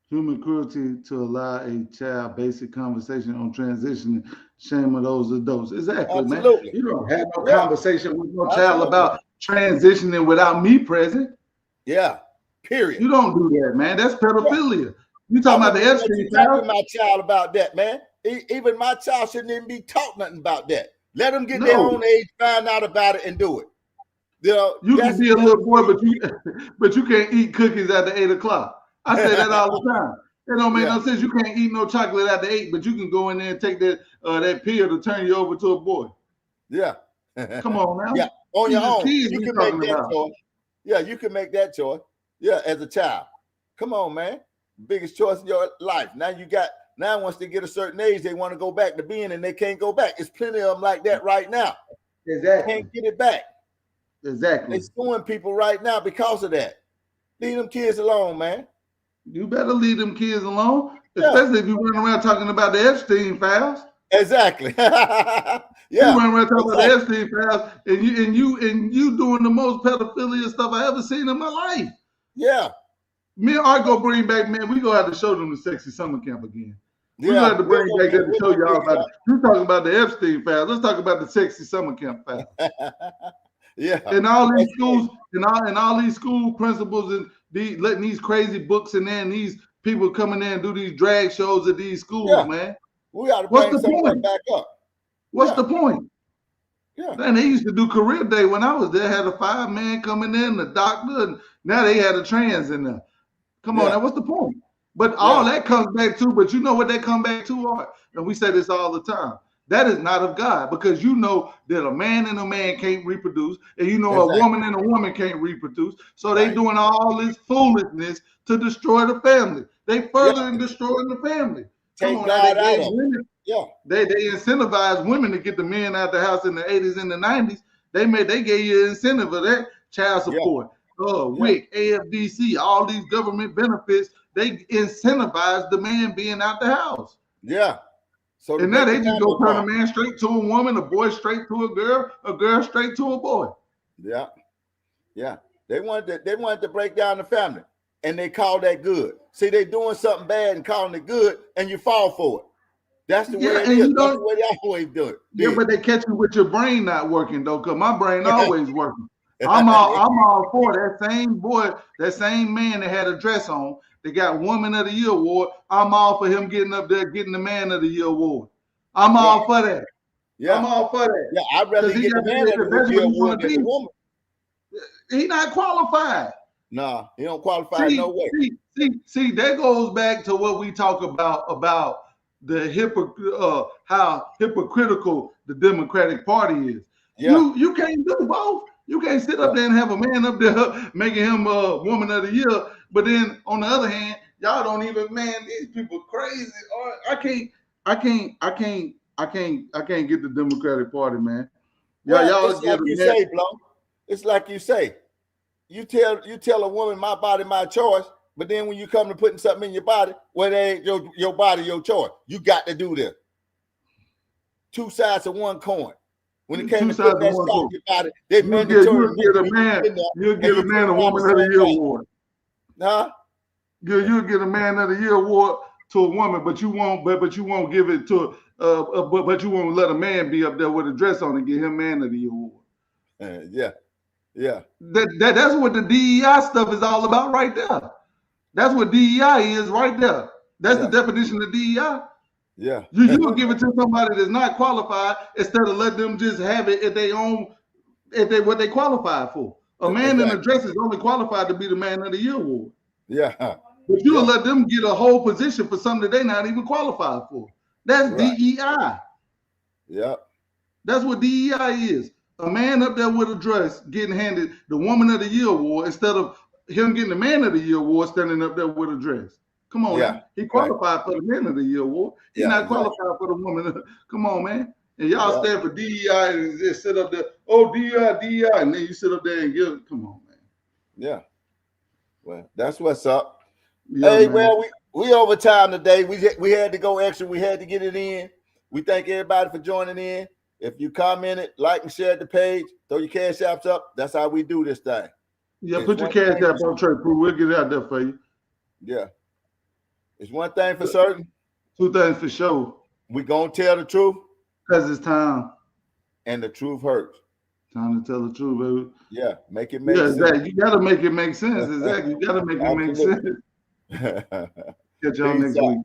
Human cruelty to allow a child basic conversation on transitioning. Shame of those adults. Exactly, Absolutely. man. You don't have no Yeah. conversation with no child Absolutely. about transitioning without me present. Yeah. Period. You don't do that, man. That's pedophilia. You talking about the Epstein talk file? to my child about that, man. Even my child shouldn't even be taught nothing about that. Let them get their own age, find out about it, and do it. You know, you can be a little boy, but you can't eat cookies after 8 o'clock. I say that all the time. It don't make no sense. You can't eat no chocolate after 8, but you can go in there and take that pill to turn you over to a boy. Yeah. Come on now. Yeah. On your own. Kids You can make that choice. Yeah, you can make that choice. Yeah, as a child. Come on, man. Biggest choice in your life. Now once they get a certain age, they want to go back to being, and they can't go back. There's plenty of them like that right now. Exactly. They can't get it back. Exactly. They're suing people right now because of that. Leave them kids alone, man. You better leave them kids alone, especially if you run around talking about the Epstein files. Exactly. Yeah. You run around talking about the Epstein files, and you doing the most pedophilia stuff I ever seen in my life. Yeah. Me and Art go bring back, man. We gonna have to show them the sexy summer camp again. We're gonna have to bring back that to show y'all about it. You talking about the Epstein files. Let's talk about the sexy summer camp files. Yeah. And all these schools, and all these school principals and letting these crazy books in there, and these people coming in and do these drag shows at these schools, man. We ought to bring some of that back up. What's the point? Yeah. Man, they used to do career day when I was there. Had a 5-man coming in, the doctor, and now they had a trans in there. Come on, now what's the point? But all that comes back to, but you know what they come back to, Art? And we say this all the time. That is not of God, because you know that a man and a man can't reproduce, and you know a woman and a woman can't reprodice. So they doing all this foolishness to destroy the family. They further destroying the family. Take Come on, God now, out of it. Yeah. They incentivize women to get the men out the house in the 80s and the 90s. They gave you an incentive of that child support. WIC, AFDC, all these government benefits, they incentivize the man being out the house. Yeah. So and now they just go turn a man straight to a woman, a boy straight to a girl straight to a boy. Yeah. Yeah. They wanted to break down the family, and they call that good. See, they doing something bad and calling it good, and you fall for it. That's the way it is. That's the way they always do it. Yeah, but they catch you with your brain not working though, because my brain always working. I'm all for that same boy, that same man that had a dress on, that got Woman of the Year award. I'm all for him getting up there, getting the Man of the Year award. I'm all for that. Yeah. I'm all for that. Yeah, I'd rather get the Man of the Year award than the woman. He not qualified. Nah, he don't qualify no way. See, that goes back to what we talk about the how hypocritical the Democratic Party is. Yeah. You can't do both. You can't sit up there and have a man up there making him a Woman of the Year, but then on the other hand, y'all don't even, man, these people crazy. I can't get the Democratic Party, man. Well, it's like you say, Blo. It's like you say. You tell a woman, my body, my choice, but then when you come to putting something in your body, well, it ain't your body, your choice. You got to do this. Two sides of one coin. When it came to put that stuff in your body, they mandatory. You'll get a man a Woman of the Year award. Huh? You'll get a Man of the Year award to a woman, but you won't. But you won't give it to. But you won't let a man be up there with a dress on and get him Man of the Year award. Yeah. That's what the DEI stuff is all about, right there. That's what DEI is, right there. That's the definition of DEI. Yeah. You will give it to somebody that's not qualified instead of let them just have it what they qualify for. A man in a dress is only qualified to be the Man of the Year award. Yeah. But you'll let them get a whole position for something that they're not even qualified for. That's DEI. Yeah. That's what DEI is. A man up there with a dress getting handed the Woman of the Year award instead of him getting the Man of the Year award standing up there with a dress. Come on, man. He qualified for the Man of the Year award. He's not qualified for the Woman. Come on, man. And y'all stand for DEI and just sit up there, DEI, and then you sit up there and give it. Come on, man. Yeah. Well, that's what's up. Yeah, hey, man. Well, we over time today. We had to go extra. We had to get it in. We thank everybody for joining in. If you commented, like and share the page, throw your cash apps up. That's how we do this thing. Yeah, It's put your one cash thing- app on Trey Proof. We'll get it out there for you. Yeah. It's one thing for certain. Two things for sure. We gonna tell the truth, Because it's time. and the truth hurts. Time to tell the truth, baby. Yeah, make it make Yeah, sense. exactly. You gotta make it make sense. Exactly. You gotta make it make sense. Absolutely. Catch y'all Peace next out. week.